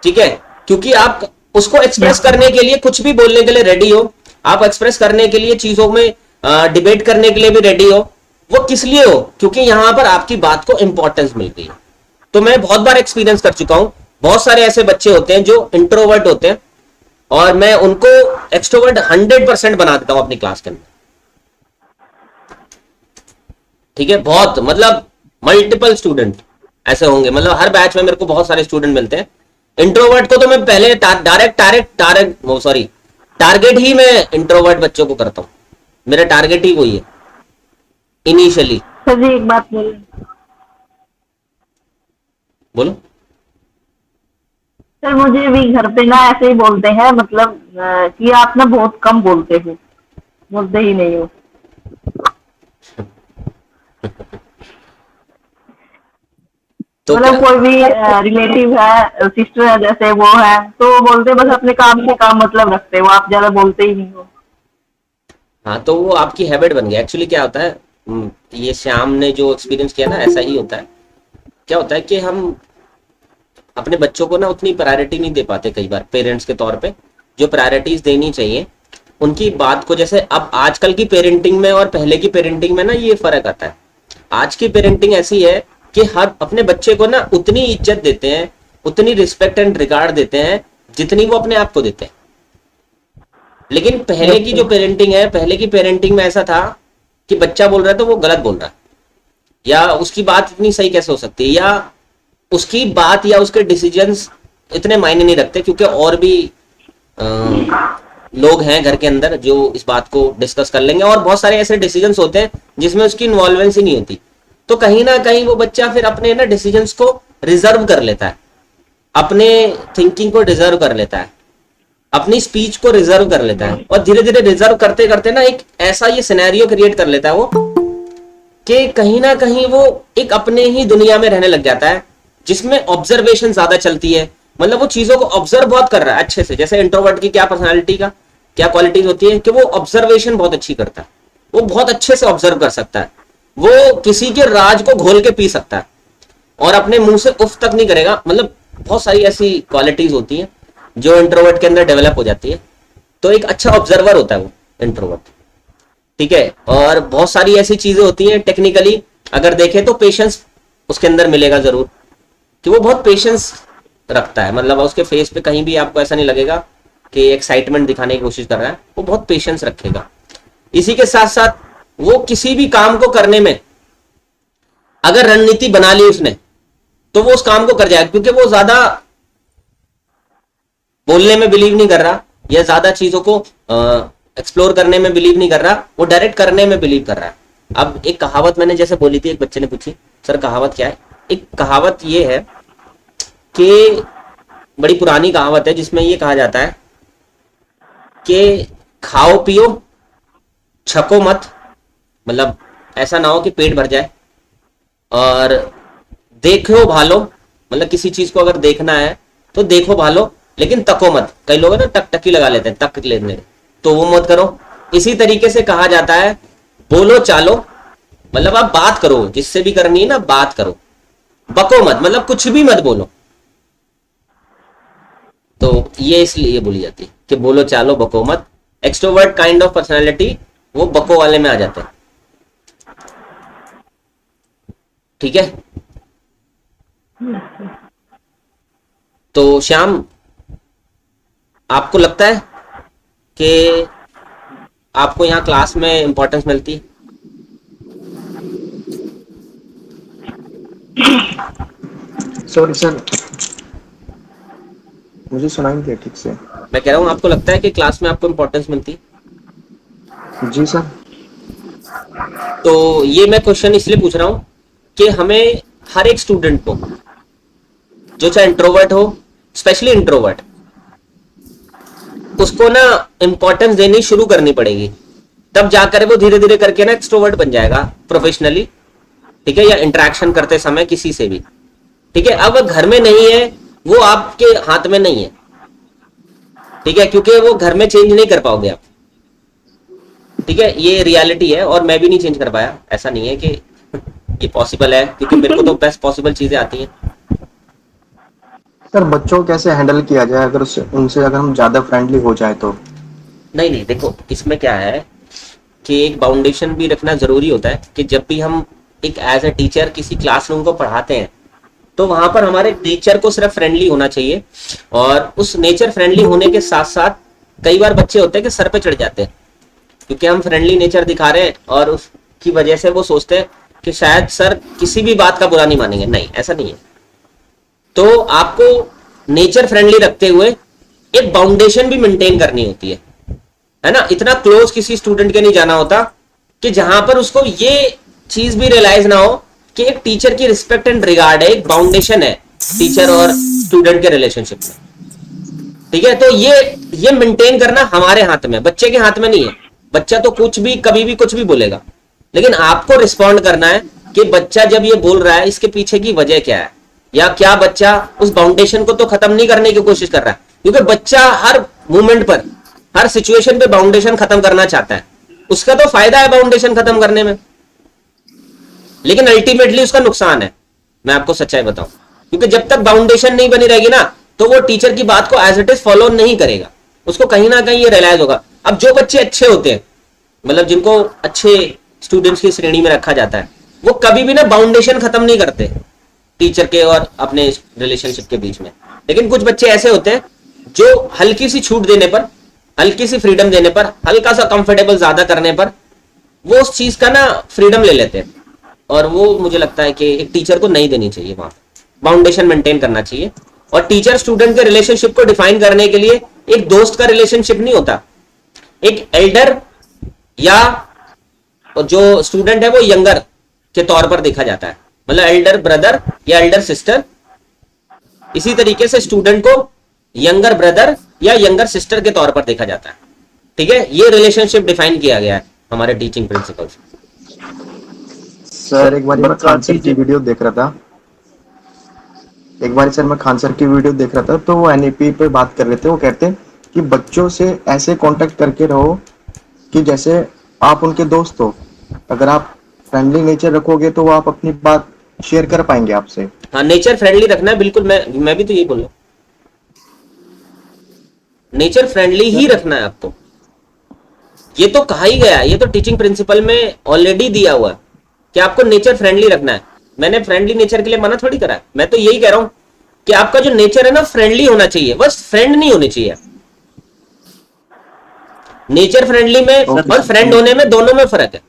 ठीक है, क्योंकि आप उसको एक्सप्रेस करने के लिए, कुछ भी बोलने के लिए रेडी हो, आप एक्सप्रेस करने के लिए, चीजों में डिबेट करने के लिए भी रेडी हो। वो किस लिए हो? क्योंकि यहां पर आपकी बात को इंपॉर्टेंस मिल रही है। तो मैं बहुत बार एक्सपीरियंस कर चुका हूं, बहुत सारे ऐसे बच्चे होते हैं जो इंट्रोवर्ट होते हैं, और मैं उनको एक्सट्रोवर्ट 100% बना देता हूं अपनी क्लास के अंदर। ठीक है, बहुत, मतलब मल्टीपल स्टूडेंट ऐसे होंगे, मतलब हर बैच में मेरे को बहुत सारे स्टूडेंट मिलते हैं। इंट्रोवर्ट को तो मैं पहले टारगेट ही मैं इंट्रोवर्ट बच्चों को करता हूं। मेरा टारगेट ही वही है इनिशियली। सर जी एक बात बोले, बोलो। सर मुझे भी घर पे ना ऐसे ही बोलते हैं, मतलब कि आप ना बहुत कम बोलते हो, बोलते ही नहीं हो। तो क्या? मतलब कोई भी रिलेटिव है, सिस्टर है, जैसे वो है, तो वो बोलते बस अपने काम से काम मतलब रखते हो, आप ज्यादा बोलते ही नहीं हो। हाँ, तो वो आपकी हैबिट बन गया। एक्चुअली क्या होता है, ये श्याम ने जो एक्सपीरियंस किया ना, ऐसा ही होता है। क्या होता है कि हम अपने बच्चों को ना उतनी प्रायोरिटी नहीं दे पाते कई बार पेरेंट्स के तौर पे, जो प्रायोरिटीज देनी चाहिए उनकी बात को। जैसे अब आजकल की पेरेंटिंग में और पहले की पेरेंटिंग में ना ये फर्क आता है। आज की पेरेंटिंग ऐसी है कि हर अपने बच्चे को ना उतनी इज्जत देते हैं, उतनी रिस्पेक्ट एंड रिगार्ड देते हैं जितनी वो अपने आप को देते हैं। लेकिन पहले की जो पेरेंटिंग है, पहले की पेरेंटिंग में ऐसा था कि बच्चा बोल रहा है तो वो गलत बोल रहा है, या उसकी बात इतनी सही कैसे हो सकती है, या उसकी बात या उसके डिसीजंस इतने मायने नहीं रखते, क्योंकि और भी अ, लोग हैं घर के अंदर जो इस बात को डिस्कस कर लेंगे, और बहुत सारे ऐसे डिसीजंस होते हैं जिसमें उसकी इन्वॉल्वेंस ही नहीं होती। तो कहीं ना कहीं वो बच्चा फिर अपने ना डिसीजंस को रिजर्व कर लेता है, अपने थिंकिंग को रिजर्व कर लेता है, अपनी स्पीच को रिजर्व कर लेता है, और धीरे धीरे रिजर्व करते करते ना एक ऐसा ये सिनेरियो क्रिएट कर लेता है वो, कि कहीं ना कहीं वो एक अपने ही दुनिया में रहने लग जाता है, जिसमें ऑब्जर्वेशन ज्यादा चलती है। मतलब वो चीजों को ऑब्जर्व बहुत कर रहा है अच्छे से। जैसे इंट्रोवर्ट की क्या पर्सनालिटी का क्या क्वालिटीज होती है कि वो ऑब्जर्वेशन बहुत अच्छी करता है, वो बहुत अच्छे से ऑब्जर्व कर सकता है, वो किसी के राज को घोल के पी सकता है और अपने मुंह से उफ तक नहीं करेगा। मतलब बहुत सारी ऐसी क्वालिटीज होती हैं जो इंट्रोवर्ट के अंदर डेवलप हो जाती है। तो एक अच्छा ऑब्जर्वर होता है वो इंट्रोवर्ट, ठीक है। और बहुत सारी ऐसी चीजें होती हैं टेक्निकली अगर देखें तो पेशेंस उसके अंदर मिलेगा जरूर, कि वो बहुत पेशेंस रखता है। मतलब उसके फेस पे कहीं भी आपको ऐसा नहीं लगेगा कि एक्साइटमेंट दिखाने की कोशिश कर रहा है, वो बहुत पेशेंस रखेगा। इसी के साथ साथ वो किसी भी काम को करने में अगर रणनीति बना ली उसने तो वो उस काम को कर जाएगा, क्योंकि वो ज्यादा बोलने में बिलीव नहीं कर रहा या ज्यादा चीजों को एक्सप्लोर करने में बिलीव नहीं कर रहा, वो डायरेक्ट करने में बिलीव कर रहा है। अब एक कहावत मैंने जैसे बोली थी, एक बच्चे ने पूछी सर कहावत क्या है। एक कहावत ये है कि बड़ी पुरानी कहावत है जिसमें ये कहा जाता है कि खाओ पियो छको मत। मतलब ऐसा ना हो कि पेट भर जाए, और देखो भालो, मतलब किसी चीज को अगर देखना है तो देखो भालो, लेकिन तको मत। कई लोग ना टक टकी लगा लेते हैं, तक लेने, तो वो मत करो। इसी तरीके से कहा जाता है बोलो चालो, मतलब आप बात करो, जिससे भी करनी है ना बात करो, बको मत, मतलब कुछ भी मत बोलो। तो ये इसलिए बोली जाती है कि बोलो चालो बको मत। एक्सट्रोवर्ट काइंड ऑफ पर्सनालिटी वो बको वाले में आ जाते हैं, ठीक है। तो श्याम, आपको लगता है कि आपको यहाँ क्लास में इंपॉर्टेंस मिलती है? सॉरी सर, मुझे सुनाई नहीं दिया ठीक से। मैं कह रहा हूँ आपको लगता है कि क्लास में आपको इंपॉर्टेंस मिलती है? जी सर। तो ये मैं क्वेश्चन इसलिए पूछ रहा हूँ कि हमें हर एक स्टूडेंट को, जो चाहे इंट्रोवर्ट हो, स्पेशली इंट्रोवर्ट, उसको ना इंपॉर्टेंस देनी शुरू करनी पड़ेगी, तब जाकर वो धीरे धीरे करके ना एक्सट्रोवर्ट बन जाएगा प्रोफेशनली, ठीक है, या इंटरेक्शन करते समय किसी से भी, ठीक है। अब घर में नहीं है, वो आपके हाथ में नहीं है, ठीक है, क्योंकि वो घर में चेंज नहीं कर पाओगे आप, ठीक है। ये रियलिटी है और मैं भी नहीं चेंज कर पाया। ऐसा नहीं है कि ये पॉसिबल है, क्योंकि मेरे को तो बेस्ट पॉसिबल चीजें आती हैं। सर बच्चों को कैसे हैंडल किया जाए अगर उनसे अगर हम ज्यादा फ्रेंडली हो जाए तो? नहीं नहीं, देखो इसमें क्या है कि एक बाउंडेशन भी रखना जरूरी होता है, कि जब भी हम एक एज ए टीचर किसी क्लासरूम को पढ़ाते हैं तो वहां पर हमारे नेचर को सिर्फ फ्रेंडली होना चाहिए, और उस नेचर फ्रेंडली होने के साथ साथ कई बार बच्चे होते हैं कि सर पे चढ़ जाते हैं, क्योंकि हम फ्रेंडली नेचर दिखा रहे हैं और उसकी वजह से वो सोचते हैं कि शायद सर किसी भी बात का बुरा नहीं मानेंगे। नहीं, ऐसा नहीं है। तो आपको नेचर फ्रेंडली रखते हुए एक बाउंडेशन भी मेंटेन करनी होती है ना। इतना क्लोज किसी स्टूडेंट के नहीं जाना होता कि जहां पर उसको ये चीज भी रियलाइज ना हो कि एक टीचर की रिस्पेक्ट एंड रिगार्ड है, एक बाउंडेशन है टीचर और स्टूडेंट के रिलेशनशिप में। ठीक है, तो ये मेंटेन करना हमारे हाथ में, बच्चे के हाथ में नहीं है। बच्चा तो कुछ भी कभी भी कुछ भी बोलेगा, लेकिन आपको रिस्पॉन्ड करना है कि बच्चा जब ये बोल रहा है इसके पीछे की वजह क्या है, या क्या बच्चा उस बाउंडेशन को तो खत्म नहीं करने की कोशिश कर रहा है, क्योंकि बच्चा हर मोमेंट पर, हर सिचुएशन पे बाउंडेशन खत्म करना चाहता है। उसका तो फायदा है बाउंडेशन खत्म करने में, लेकिन अल्टीमेटली उसका नुकसान है, मैं आपको सच्चाई बताऊं, क्योंकि जब तक बाउंडेशन नहीं बनी रहेगी ना, तो वो टीचर की बात को एज इट इज फॉलो नहीं करेगा, उसको कहीं ना कहीं ये रियलाइज होगा। अब जो बच्चे अच्छे होते हैं, मतलब जिनको अच्छे स्टूडेंट्स की श्रेणी में रखा जाता है, वो कभी भी ना बाउंडेशन खत्म नहीं करते टीचर के और अपने रिलेशनशिप के बीच में। लेकिन कुछ बच्चे ऐसे होते हैं जो हल्की सी छूट देने पर, हल्की सी फ्रीडम देने पर, हल्का सा कंफर्टेबल ज्यादा करने पर वो उस चीज का ना फ्रीडम ले लेते हैं, और वो मुझे लगता है कि एक टीचर को नहीं देनी चाहिए, वहां बाउंडेशन मेंटेन करना चाहिए। और टीचर स्टूडेंट के रिलेशनशिप को डिफाइन करने के लिए एक दोस्त का रिलेशनशिप नहीं होता, एक एल्डर या जो स्टूडेंट है वो यंगर के तौर पर देखा जाता है, मतलब एल्डर ब्रदर या एल्डर सिस्टर। इसी तरीके से स्टूडेंट को यंगर ब्रदर या यंगर सिस्टर के तौर पर देखा जाता है। ठीक है, ये रिलेशनशिप डिफाइन किया गया है हमारे टीचिंग प्रिंसिपल्स। सर एक बार मैं खान सर की वीडियो देख रहा था, तो वो एनईपी पे बात कर रहे थे। वो कहते हैं कि बच्चों से ऐसे कांटेक्ट करके रहो कि जैसे आप उनके दोस्त हो। अगर आप फ्रेंडली नेचर रखोगे तो वो आप अपनी बात शेयर कर पाएंगे आपसे। हाँ, नेचर फ्रेंडली रखना है, बिल्कुल मैं भी तो यही बोल रहा हूँ, नेचर फ्रेंडली ही रखना है आपको। ये तो कहा ही गया है, ये तो टीचिंग प्रिंसिपल में ऑलरेडी दिया हुआ है कि आपको नेचर फ्रेंडली रखना है। मैंने फ्रेंडली नेचर के लिए मना थोड़ी करा है, मैं तो यही कह रहा हूं कि आपका जो नेचर है ना फ्रेंडली होना चाहिए, बस फ्रेंड नहीं होनी चाहिए। नेचर फ्रेंडली में और फ्रेंड होने में दोनों में फर्क है।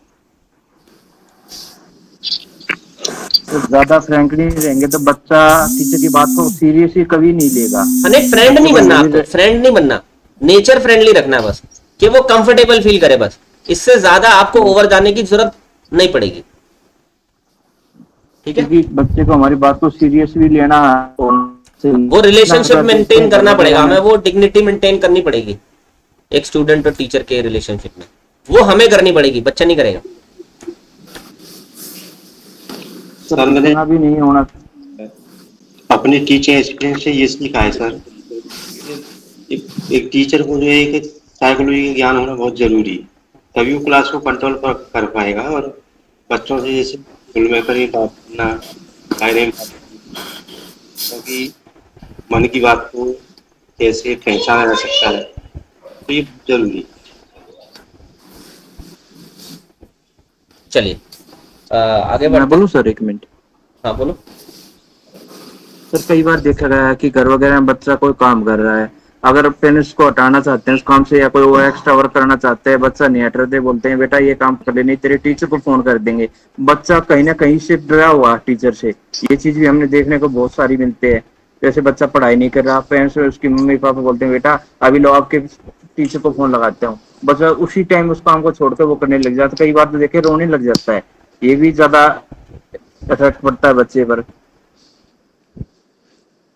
तो ज्यादा फ्रैंकली रहेंगे तो बच्चा टीचर की बात को सीरियसली कभी नहीं लेगा। नहीं, फ्रेंड नहीं बनना आपको, फ्रेंड नहीं बनना, नेचर फ्रेंडली रखना है बस, कि वो कंफर्टेबल फील करे बस। इससे ज्यादा आपको ओवर जाने की जरूरत नहीं पड़ेगी। ठीक है, क्योंकि बच्चे को हमारी बात को सीरियसली लेना है, वो रिलेशनशिप मेंटेन करना पड़ेगा हमें, वो डिग्निटी मेंटेन करनी पड़ेगी एक स्टूडेंट और टीचर के रिलेशनशिप में, वो हमें करनी पड़ेगी, बच्चा नहीं करेगा। सर मैंने भी नहीं होना। अपने टीचिंग एक्सपीरियंस से ये सीखा है सर, एक टीचर को जो है एक साइकोलॉजी का ज्ञान होना बहुत जरूरी है, तभी वो क्लास को कंट्रोल कर पाएगा। और बच्चों से जैसे स्कूल में करी बात करना, क्योंकि मन की बात को कैसे पहचाना जा सकता है, तो ये जरूरी। चलिए आगे मैं बढ़ते। बोलूं सर एक मिनट? हाँ बोलो। सर कई बार देखा गया है कि घर वगैरह में बच्चा कोई काम कर रहा है, अगर पेरेंट्स को हटाना चाहते हैं उस काम से या कोई वो एक्स्ट्रा वर्क करना चाहते हैं, बच्चा नहीं हट रहे, बोलते हैं बेटा ये काम कर ले नहीं तेरे टीचर को फोन कर देंगे। बच्चा कहीं ना कहीं से डरा हुआ टीचर से, ये चीज भी हमने देखने को बहुत सारी मिलते हैं। जैसे बच्चा पढ़ाई नहीं कर रहा, पेरेंट्स उसकी मम्मी पापा बोलते हैं बेटा अभी लो आपके टीचर को फोन लगाते हो, बच्चा उसी टाइम उस काम को छोड़कर वो करने लग जाता है। कई बार तो देखे रोने लग जाता है, ये भी ज्यादा इफेक्ट पड़ता है बच्चे पर।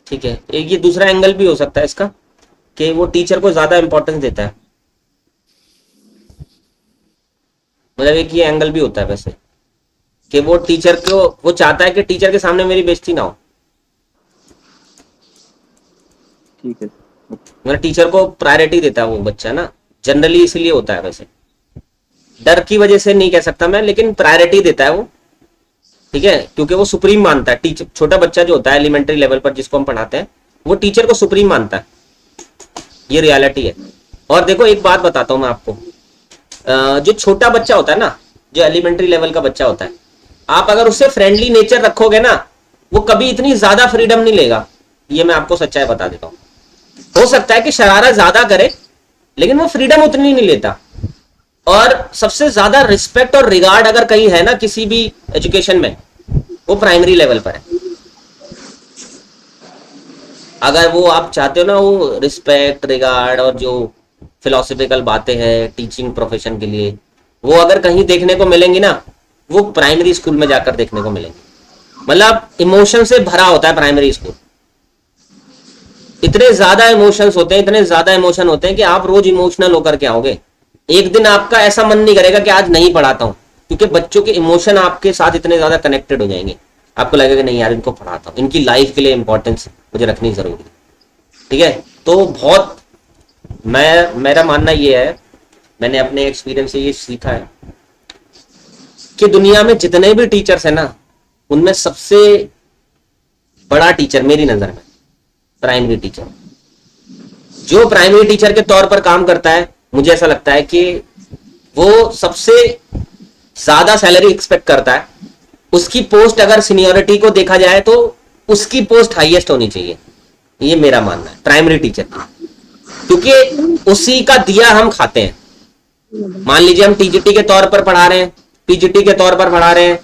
ठीक है, एक ये दूसरा एंगल भी हो सकता है इसका कि वो टीचर को ज्यादा इंपॉर्टेंस देता है, मतलब एक ये एंगल भी होता है वैसे कि वो टीचर को, वो चाहता है कि टीचर के सामने मेरी बेइज्जती ना हो, ठीक है, मतलब टीचर को प्रायोरिटी देता है वो बच्चा ना, जनरली इसलिए होता है वैसे, डर की वजह से नहीं कह सकता मैं, लेकिन प्रायोरिटी देता है वो। ठीक है, क्योंकि वो सुप्रीम मानता है टीचर, छोटा बच्चा जो होता है एलिमेंट्री लेवल पर जिसको हम पढ़ाते हैं, वो टीचर को सुप्रीम मानता है, ये रियलिटी है। और देखो एक बात बताता हूं मैं आपको, जो छोटा बच्चा होता है ना, जो एलिमेंट्री लेवल का बच्चा होता है, आप अगर उससे फ्रेंडली नेचर रखोगे ना, वो कभी इतनी ज्यादा फ्रीडम नहीं लेगा, ये मैं आपको सच्चाई बता देता हूँ। हो सकता है कि शरारत ज्यादा करे, लेकिन वो फ्रीडम उतनी नहीं लेता। और सबसे ज्यादा रिस्पेक्ट और रिगार्ड अगर कहीं है ना किसी भी एजुकेशन में, वो प्राइमरी लेवल पर है। अगर वो आप चाहते हो ना, वो रिस्पेक्ट रिगार्ड और जो फिलोसफिकल बातें हैं टीचिंग प्रोफेशन के लिए, वो अगर कहीं देखने को मिलेंगी ना, वो प्राइमरी स्कूल में जाकर देखने को मिलेंगी। मतलब इमोशन से भरा होता है प्राइमरी स्कूल, इतने ज्यादा इमोशंस होते हैं, इतने ज्यादा इमोशन होते हैं कि आप रोज इमोशनल होकर के आओगे। एक दिन आपका ऐसा मन नहीं करेगा कि आज नहीं पढ़ाता हूं, क्योंकि बच्चों के इमोशन आपके साथ इतने ज्यादा कनेक्टेड हो जाएंगे, आपको लगेगा नहीं यार इनको पढ़ाता हूं, इनकी लाइफ के लिए इंपॉर्टेंस मुझे रखनी जरूरी है। ठीक है, तो बहुत मेरा मानना ये है, मैंने अपने एक्सपीरियंस से ये सीखा है कि दुनिया में जितने भी टीचर्स हैं ना, उनमें सबसे बड़ा टीचर मेरी नजर में प्राइमरी टीचर। जो प्राइमरी टीचर के तौर पर काम करता है, मुझे ऐसा लगता है कि वो सबसे ज्यादा सैलरी एक्सपेक्ट करता है। उसकी पोस्ट अगर सीनियरिटी को देखा जाए तो उसकी पोस्ट हाईएस्ट होनी चाहिए, ये मेरा मानना है प्राइमरी टीचर की, क्योंकि उसी का दिया हम खाते हैं। मान लीजिए हम टीजीटी के तौर पर पढ़ा रहे हैं, पीजीटी के तौर पर पढ़ा रहे हैं,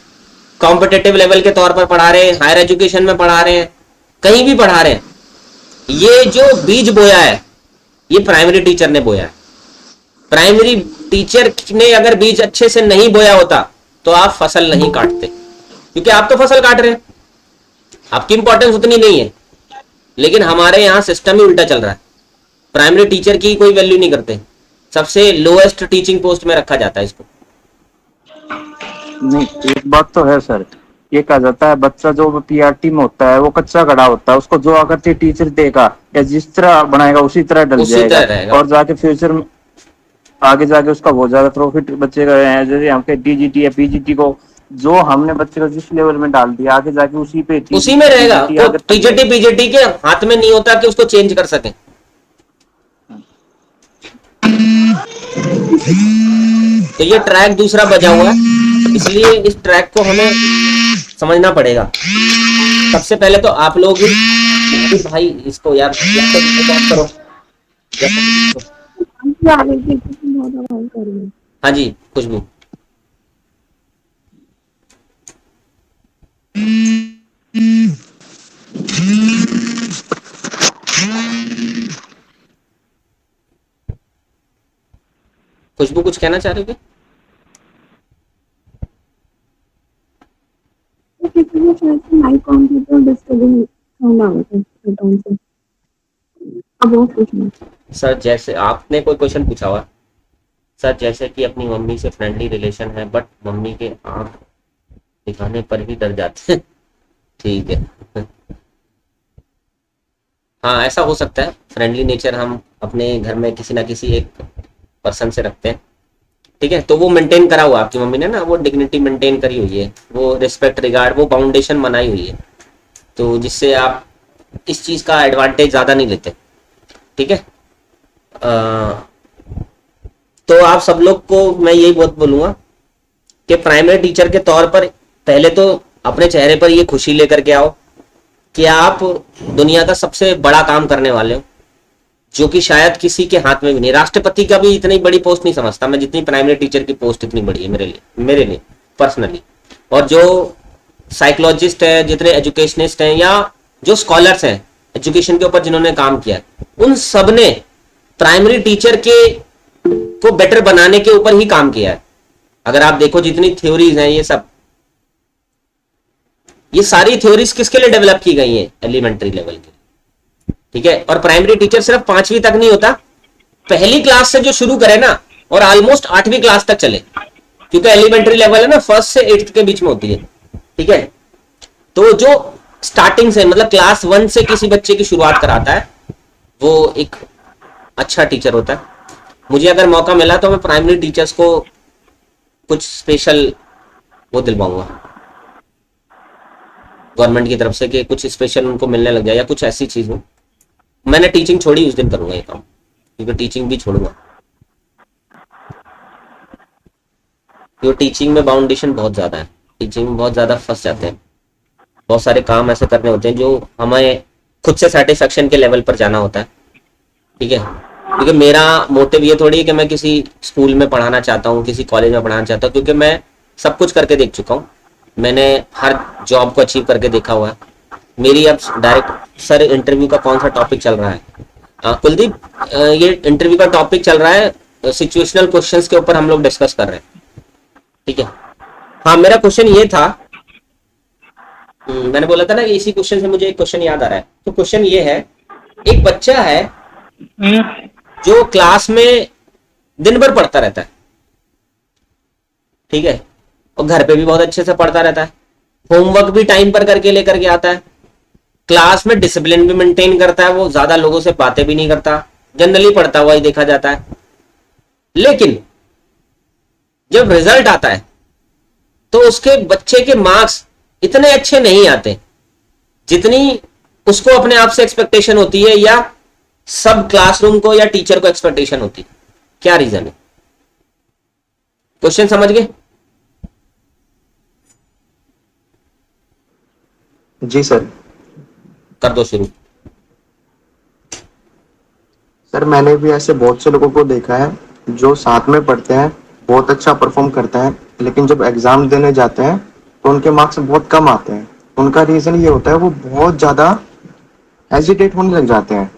कॉम्पिटिटिव लेवल के तौर पर पढ़ा रहे हैं, हायर एजुकेशन में पढ़ा रहे हैं, कहीं भी पढ़ा रहे हैं, ये जो बीज बोया है ये प्राइमरी टीचर ने बोया है। प्राइमरी टीचर ने अगर बीज अच्छे से नहीं बोया होता तो आप फसल नहीं काटते, क्योंकि आप तो फसल काट रहे हैं, आपकी इंपॉर्टेंस उतनी नहीं है। लेकिन हमारे यहाँ सिस्टम ही उल्टा चल रहा है, प्राइमरी टीचर की कोई वैल्यू नहीं करते, सबसे लोएस्ट टीचिंग पोस्ट में रखा जाता है इसको। नहीं, एक बात तो है सर, ये कहा जाता है बच्चा जो पीआरटी में होता है वो कच्चा खड़ा होता है, उसको जो आकर टीचर देगा या जिस तरह बनाएगा उसी तरह डल जाएगा, और जाके फ्यूचर में आगे जाके उसका बहुत ज्यादा प्रॉफिट बच्चे का है। जैसे यहाँ पे टीजीटी या पीजीटी को जो हमने बच्चे को जिस लेवल में डाल दिया, आगे जाके उसी में रहेगा। टीजीटी पीजीटी के हाथ में नहीं होता कि उसको चेंज कर सके। तो ये ट्रैक दूसरा बजा हुआ है, इसलिए इस ट्रैक को हमें समझना पड़ेगा। सबसे पहले तो आप लोग भाई इसको यार करो। हाँ जी, खुशबू। खुशबू कुछ कहना चाह रहे हो? सर जैसे आपने कोई क्वेश्चन पूछा हुआ सर, जैसे कि अपनी मम्मी से फ्रेंडली रिलेशन है बट मम्मी के आंख दिखाने पर ही डर जाते हैं। ठीक है, हाँ ऐसा हो सकता है। फ्रेंडली नेचर हम अपने घर में किसी ना किसी एक पर्सन से रखते हैं, ठीक है, तो वो मेंटेन करा हुआ आपकी मम्मी ने ना, वो डिग्निटी मेंटेन करी हुई है, वो रिस्पेक्ट रिगार्ड, वो फाउंडेशन बनाई हुई है, तो जिससे आप इस चीज का एडवांटेज ज्यादा नहीं लेते। ठीक है, तो आप सब लोग को मैं यही बहुत बोलूंगा कि प्राइमरी टीचर के तौर पर पहले तो अपने चेहरे पर ये खुशी लेकर के आओ कि आप दुनिया का सबसे बड़ा काम करने वाले हो, जो कि शायद किसी के हाथ में भी नहीं। राष्ट्रपति का भी इतनी बड़ी पोस्ट नहीं समझता मैं, जितनी प्राइमरी टीचर की पोस्ट इतनी बड़ी है मेरे लिए पर्सनली। और जो साइकोलॉजिस्ट है, जितने एजुकेशनिस्ट हैं, या जो स्कॉलर्स हैं एजुकेशन के ऊपर जिन्होंने काम किया है, उन सब ने प्राइमरी टीचर के को बेटर बनाने के ऊपर ही काम किया है। अगर आप देखो जितनी थ्योरीज हैं, ये सारी थ्योरीज किसके लिए डेवलप की गई हैं? एलिमेंट्री लेवल के। ठीक है, और प्राइमरी टीचर सिर्फ 5वीं तक नहीं होता, पहली क्लास से जो शुरू करे ना और ऑलमोस्ट 8वीं क्लास तक चले, क्योंकि एलिमेंट्री लेवल है ना 1st से 8th के बीच में होती है। ठीक है, तो जो स्टार्टिंग से मतलब क्लास 1 से किसी बच्चे की शुरुआत कराता है वो एक अच्छा टीचर होता है। मुझे अगर मौका मिला तो मैं प्राइमरी टीचर्स को कुछ स्पेशल वो दिलवाऊंगा गवर्नमेंट की तरफ से, कि कुछ स्पेशल उनको मिलने लग जाए या कुछ ऐसी चीज हो। मैंने टीचिंग छोड़ी उस दिन करूंगा ये काम, क्योंकि टीचिंग भी छोड़ूंगा, क्योंकि टीचिंग में बाउंडेशन बहुत ज्यादा है, टीचिंग में बहुत ज्यादा फंस जाते हैं। बहुत सारे काम ऐसे करने होते हैं जो हमें खुद से सेटिस्फेक्शन के लेवल पर जाना होता है। ठीक है, क्योंकि मेरा मोटिव ये थोड़ी है कि मैं किसी स्कूल में पढ़ाना चाहता हूँ, किसी कॉलेज में पढ़ाना चाहता हूँ, क्योंकि मैं सब कुछ करके देख चुका हूँ, मैंने हर जॉब को अचीव करके देखा हुआ है। मेरी अब डायरेक्ट सर इंटरव्यू का कौन सा टॉपिक चल रहा है? कुलदीप, ये इंटरव्यू का टॉपिक चल रहा है सिचुएशनल क्वेश्चंस के ऊपर हम लोग डिस्कस कर रहे हैं। ठीक है, हाँ मेरा क्वेश्चन ये था, मैंने बोला था ना कि इसी क्वेश्चन से मुझे एक क्वेश्चन याद आ रहा है। तो क्वेश्चन ये है एक बच्चा है जो क्लास में दिन भर पढ़ता रहता है, ठीक है, और घर पे भी बहुत अच्छे से पढ़ता रहता है, होमवर्क भी टाइम पर करके लेकर के आता है, क्लास में डिसिप्लिन भी मेंटेन करता है, वो ज्यादा लोगों से बातें भी नहीं करता, जनरली पढ़ता हुआ ही देखा जाता है। लेकिन जब रिजल्ट आता है तो उसके बच्चे के मार्क्स इतने अच्छे नहीं आते जितनी उसको अपने आप से एक्सपेक्टेशन होती है, या सब क्लासरूम को या टीचर को एक्सपेक्टेशन होती है। क्या रीजन है? क्वेश्चन समझ गए? जी सर। कर दो शुरू। सर मैंने भी ऐसे बहुत से लोगों को देखा है जो साथ में पढ़ते हैं, बहुत अच्छा परफॉर्म करते हैं, लेकिन जब एग्जाम देने जाते हैं तो उनके मार्क्स बहुत कम आते हैं। उनका रीजन ये होता है वो बहुत ज्यादा हेजिटेट होने लग जाते हैं।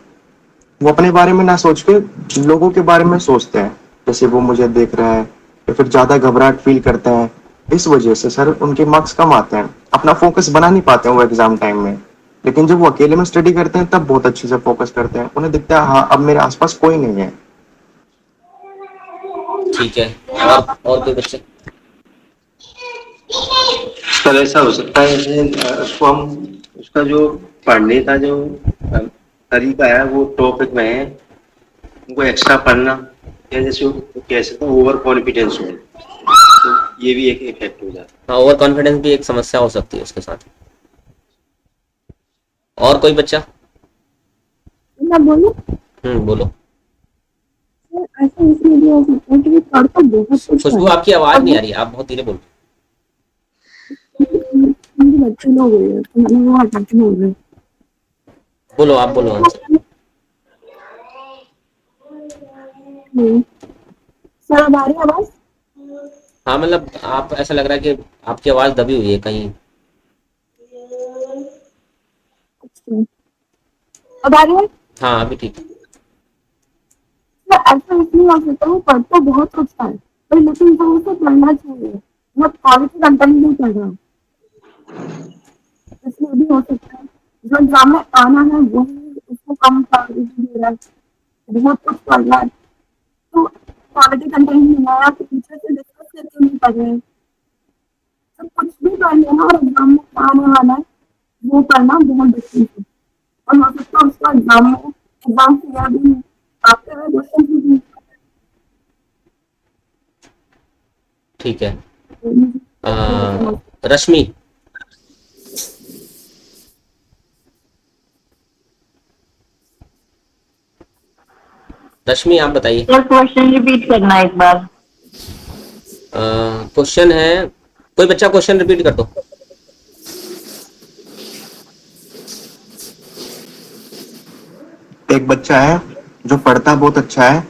वो अपने बारे में ना सोच के लोगों के बारे में सोचते हैं, जैसे वो मुझे देख रहा है, या फिर ज्यादा घबराहट फील करते हैं। इस वजह से सर उनके मार्क्स कम आते हैं, अपना फोकस बना नहीं पाते हैं वो एग्जाम टाइम में। लेकिन जब वो अकेले में स्टडी करते हैं तब बहुत अच्छे से फोकस करते हैं, उन्हें दिखता है हाँ अब मेरे आसपास कोई नहीं है। ठीक है, और कोई बच्चे? सर ऐसा हो सकता है जैसे उसको हम उसका जो पढ़ने का जो तरीका है वो टॉपिक में है, उनको एक्स्ट्रा पढ़ना, या जैसे कह सकते हैं ओवर कॉन्फिडेंस हो, तो ये भी एक इफेक्ट हो जाता हाँ, ओवर कॉन्फिडेंस भी एक समस्या हो सकती है उसके साथ। और कोई बच्चा? मैं बोलूं? बोलो। सर ऐसा इसलिए भी हो सकता है कि पढ़ता बहुत कुछ खुशबू, है। आपकी आवाज नहीं आ रही, आप बहुत धीरे बोलो। मेरे बच्चे लोग हुए हैं, तो मैंने वो अटेंशन हो गए। बोलो, आप बोलो आंसर। सर अब आ रही है आवाज? हाँ, मतलब आप, ऐसा लग रहा है कि आपकी आवाज दबी हुई है कहीं। अब आ रही है? हाँ, अभी ठीक है। सर ऐसा इसलिए हो सकता है पढ़ता बहुत कुछ है, पर लेकिन जो उसे पढ़ना चाहिए वो क्वालिटी कंटेंट नहीं पढ़ रहा, इसलिए भी हो सकता है। जो एग्जाम में आना है वही उसको कम प्रायोरिटी दे रहा है, बहुत कुछ पढ़ रहा है तो क्वालिटी कंटेंट नहीं आया, तो टीचर से डिस्कस करके नहीं पढ़ रहे हैं। तो कुछ भी पढ़ लेना और एग्जाम में क्या आने वाला है वो पढ़ना बहुत डिफरेंट है, और हो सकता है उसका एग्जाम से याद नहीं आपके हुए क्वेश्चन भी ठीक है। नहीं। रश्मि, रश्मि आप बताइए। सर क्वेश्चन रिपीट करना एक बार। क्वेश्चन है, कोई बच्चा क्वेश्चन रिपीट कर दो। एक बच्चा है जो पढ़ता बहुत अच्छा है,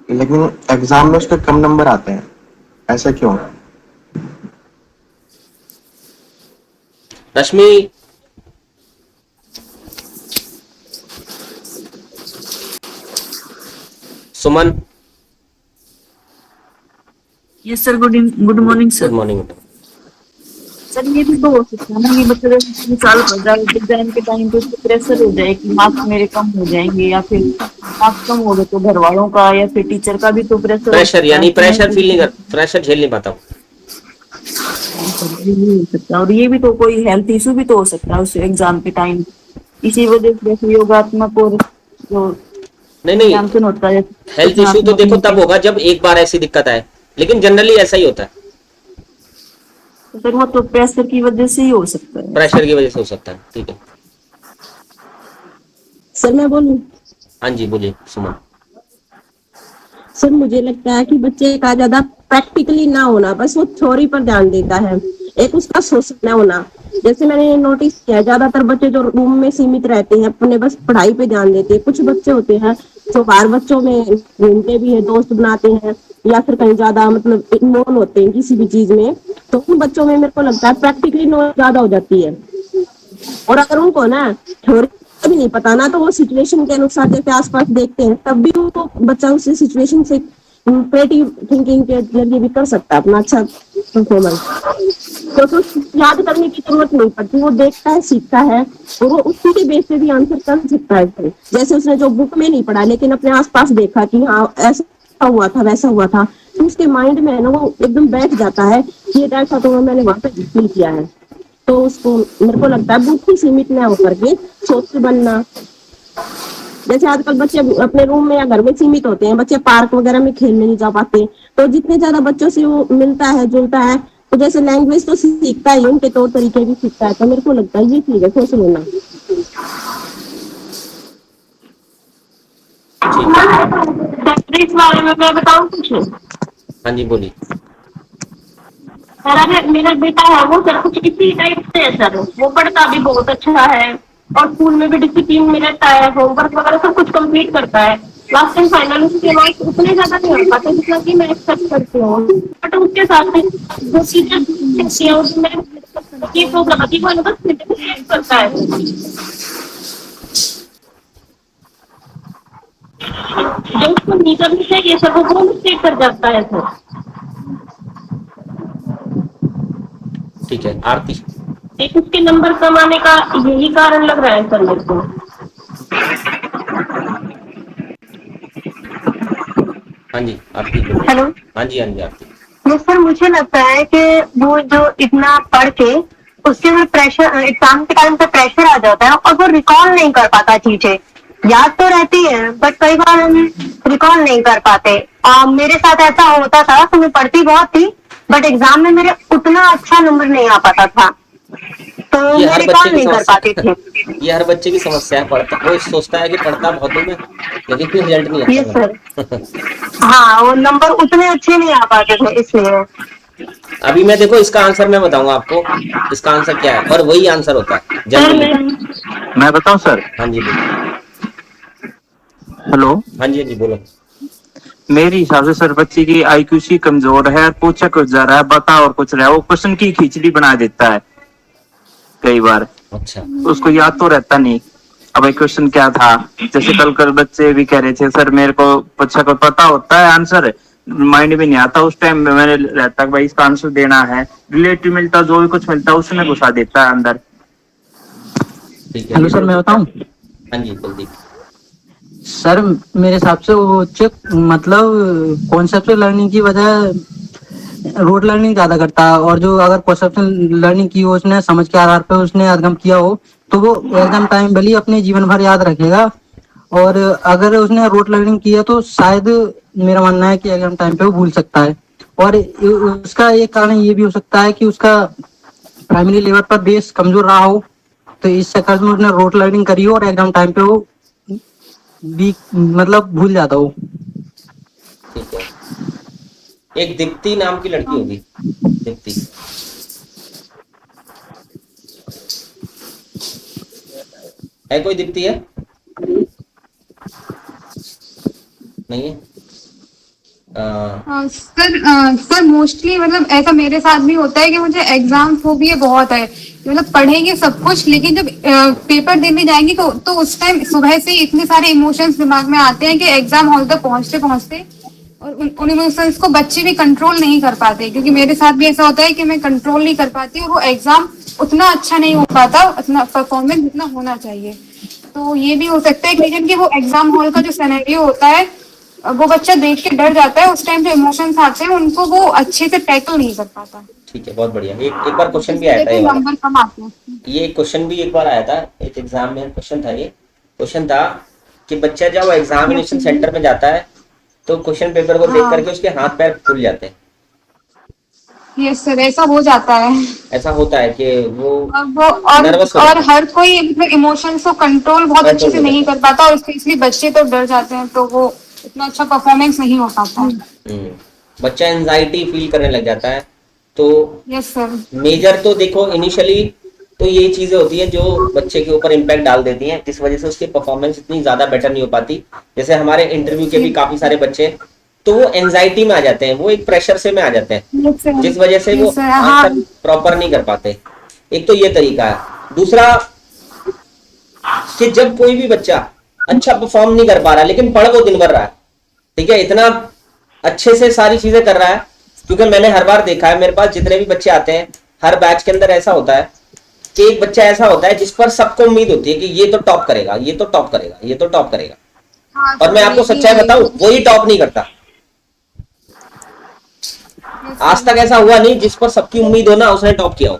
लेकिन एग्जाम में उसके कम नंबर आते हैं, ऐसा क्यों? Rashmi, Suman. Yes sir, good morning good sir. Morning. Sir ये भी तो हो सकता है ना, ये बच्चा जैसे साल पढ़ रहा है, एग्जाम के टाइम पे उसको प्रेशर हो जाए कि मार्क्स मेरे कम हो जाएंगे, या फिर मार्क्स कम हो गए तो घर वालों का या फिर टीचर का भी तो प्रेशर हो प्रेशर, सकता यानी है। प्रेशर फील नहीं कर, प्रेशर झेल नहीं पाता। ये भी हो सकता है, और ये भी तो कोई हेल्थ इशू भी तो हो सकता है उस एग्जाम के टाइम, इसी वजह से जैसे योगात्मक और जो नहीं नहीं, टेंशन होता है। हेल्थ इशू तो देखो तब होगा जब एक बार ऐसी दिक्कत आए, लेकिन जनरली ऐसा ही होता है। सर वो तो प्रेशर की वजह से ही हो सकता है। प्रेशर की वजह से हो सकता है, ठीक है। सर मैं बोलूं? हाँ जी, बोलिए सुमन। सर मुझे लगता है कि बच्चे का ज्यादा प्रैक्टिकली ना होना, बस वो थ्योरी पर ध्यान देता है, एक उसका सोचना होना। जैसे मैंने नोटिस किया है ज्यादातर बच्चे जो रूम में सीमित रहते हैं अपने बस पढ़ाई पे ध्यान देते हैं। कुछ बच्चे होते हैं जो बाहर बच्चों में घूमते भी हैं, दोस्त बनाते हैं, या फिर कहीं ज्यादा मतलब इन्वॉल्व होते हैं किसी भी चीज में, तो उन बच्चों में मेरे को लगता है प्रैक्टिकली नॉलेज ज्यादा हो जाती है। और अगर उनको ना थ्योरी भी नहीं पता ना, तो वो सिचुएशन के अनुसार जैसे आसपास देखते हैं तब भी वो बच्चा उस सिचुएशन से क्रिएटिव थिंकिंग के जरिए भी कर सकता है अपना अच्छा परफॉर्मेंस। तो याद करने की जरूरत नहीं पड़ती, वो देखता है, सीखता है और वो उसी के बेस पे भी आंसर कर सकता है फिर। जैसे उसने जो बुक में नहीं पढ़ा लेकिन अपने आसपास देखा कि हाँ ऐसा हुआ था वैसा हुआ था, तो उसके माइंड में है ना वो एकदम बैठ जाता है कि ये ऐसा तो मैंने वहां पे फील किया है। तो उसको मेरे को लगता है बुक ही सीमित न होकर के सोच के बनना। जैसे आजकल बच्चे अपने रूम में या घर में सीमित होते हैं, बच्चे पार्क वगैरह में खेलने नहीं जा पाते, तो जितने ज्यादा बच्चों से वो मिलता है जुलता है तो जैसे लैंग्वेज तो सीखता ही, उनके तौर तरीके भी सीखता है। तो मेरे को लगता है ये चीज है सोच लेना। इस बारे में मैं बताऊं कुछ? हाँ जी बोलिए। मेरा बेटा है वो सर कुछ इसी टाइप से है सर, वो पढ़ता भी बहुत अच्छा है और स्कूल में भी डिसिप्लिन में रहता है, होमवर्क वगैरह सब कुछ कंप्लीट करता है। लास्ट टाइम फाइनल उसके मार्क्स उतने ज्यादा नहीं हो पाते जितना कि मैं एक्सपेक्ट करती हूँ, बट उसके साथ जो टीचर की वो प्रगति को बस क्रिटिसाइज करता है। जो उसको नहीं करनी चाहिए सर वो मिस्टेक कर जाता है सर। ठीक है आरती। एक उसके नंबर कम आने का यही कारण लग रहा है सर मेरे को। हाँ जी आरती बोलिए। हेलो। हाँ जी आरती। तो सर मुझे लगता है कि वो जो इतना पढ़ के उसके ऊपर प्रेशर, एग्जाम के टाइम पे प्रेशर आ जाता है और वो रिकॉल नहीं कर पाता चीजें। याद तो रहती है बट कई बार हम रिकॉल नहीं कर पाते। मेरे साथ ऐसा होता था तो मैं पढ़ती बहुत थी बट एग्जाम में मेरे उतना अच्छा नंबर नहीं आ पाता था, तो ये मैं हर बच्चे रिकॉल की नहीं कर पाती समस्या थी। ये हर बच्चे की समस्या है। पढ़ता वो सोचता है कि पढ़ता बहुत हूँ मैं, लेकिन फिर रिजल्ट नहीं ये आता सर मेरा। हाँ वो नंबर उतने अच्छे नहीं आ पाते थे इसलिए। अभी मैं देखो इसका आंसर मैं बताऊंगा आपको, इसका आंसर क्या है और वही आंसर होता है सर जनरली। मैं बताऊं सर? हाँ जी बोलो। हेलो। हाँ जी बोलो। मेरे हिसाब से सर बच्चे की आईक्यूसी कमजोर है, पूछा कुछ जा रहा है बता और कुछ रहा है, वो क्वेश्चन की खिचड़ी बना देता है कई बार। अच्छा उसको याद तो रहता नहीं अब क्वेश्चन क्या था। जैसे कल बच्चे भी कह रहे थे सर मेरे को अच्छा को पता होता है आंसर, माइंड में नहीं आता उस टाइम में, मैंने रहता भाई इसका आंसर देना है, रिलेटिव मिलता जो भी कुछ मिलता उसमें घुसा देता है अंदर। ठीक है। हेलो सर, मैं बताऊं? हाँ जी जल्दी। सर मेरे हिसाब से वो बच्चे मतलब कॉन्सेप्चुअल लर्निंग की बजाय रोड लर्निंग ज्यादा करता है, और जो अगर कॉन्सेप्चुअल लर्निंग की हो उसने समझ के आधार पर उसने अध्ययन किया हो तो वो एग्जाम टाइम भले ही अपने जीवन भर याद रखेगा, और अगर उसने रोड लर्निंग किया तो शायद मेरा मानना है कि एग्जाम टाइम पे वो भूल सकता है। और उसका एक कारण ये भी हो सकता है कि उसका प्राइमरी लेवल पर बेस कमजोर रहा हो, तो इस चक्कर में उसने रोड लर्निंग करी हो और एग्जाम टाइम पे वो भी मतलब भूल जाता हो। ठीक है। एक दीप्ति नाम की लड़की होगी, दीप्ति। है कोई दीप्ति है? नहीं है? सर मोस्टली मतलब ऐसा मेरे साथ भी होता है कि मुझे एग्जाम फोबिया बहुत है। मतलब पढ़ेंगे सब कुछ लेकिन जब पेपर देने जाएंगे तो उस टाइम सुबह से इतने सारे इमोशंस दिमाग में आते हैं कि एग्जाम हॉल तक पहुंचते पहुंचते और उन इमोशंस को बच्चे भी कंट्रोल नहीं कर पाते, क्योंकि मेरे साथ भी ऐसा होता है कि मैं कंट्रोल नहीं कर पाती और वो एग्जाम उतना अच्छा नहीं हो पाता, उतना परफॉर्मेंस जितना होना चाहिए। तो ये भी हो सकता है लेकिन कि वो एग्जाम हॉल का जो सिनेरियो होता है वो बच्चा देख के डर जाता है, उस टाइम जो इमोशंस आते हैं उनको वो अच्छे से टैकल नहीं कर पाता। ठीक है, बहुत बढ़िया। एक बार क्वेश्चन भी आया था ये वाला। नंबर कम आते हैं। ये क्वेश्चन भी एक बार आया था, एक एग्जाम में क्वेश्चन था। ये क्वेश्चन था कि बच्चा जब एग्जामिनेशन सेंटर में जाता है तो क्वेश्चन पेपर को देख करके उसके हाथ पैर फूल जाते हैं। यस सर, ऐसा हो जाता है। ऐसा होता है कि वो नर्वस और हर कोई इमोशंस को कंट्रोल बहुत अच्छे से नहीं कर पाता और स्पेशली बच्चे तो डर जाते हैं तो वो इतना अच्छा परफॉर्मेंस नहीं हो पाता। बच्चा एंजाइटी फील करने लग जाता है। तो यस सर, मेजर तो देखो इनिशियली तो ये चीजें होती है जो बच्चे के ऊपर इम्पैक्ट डाल देती हैं, जिस वजह से उसकी परफॉर्मेंस इतनी ज्यादा बेटर नहीं हो पाती। जैसे हमारे इंटरव्यू के भी काफी सारे बच्चे तो वो एंजाइटी में आ जाते हैं, वो एक प्रेशर से में आ जाते हैं जिस वजह से वो आंसर प्रॉपर नहीं कर पाते। एक तो ये तरीका है। दूसरा कि जब कोई भी बच्चा अच्छा परफॉर्म नहीं कर पा रहा लेकिन पढ़ वो दिन भर रहा है, ठीक है, इतना अच्छे से सारी चीजें कर रहा है, क्योंकि मैंने हर बार देखा है, मेरे पास जितने भी बच्चे आते हैं हर बैच के अंदर ऐसा होता है कि एक बच्चा ऐसा होता है जिस पर सबको उम्मीद होती है कि ये तो टॉप करेगा, ये तो टॉप करेगा, ये तो टॉप करेगा, हाँ, और मैं आपको सच्चाई बताऊं, वही टॉप नहीं करता। आज तक ऐसा हुआ नहीं जिस पर सबकी उम्मीद हो ना उसने टॉप किया हो,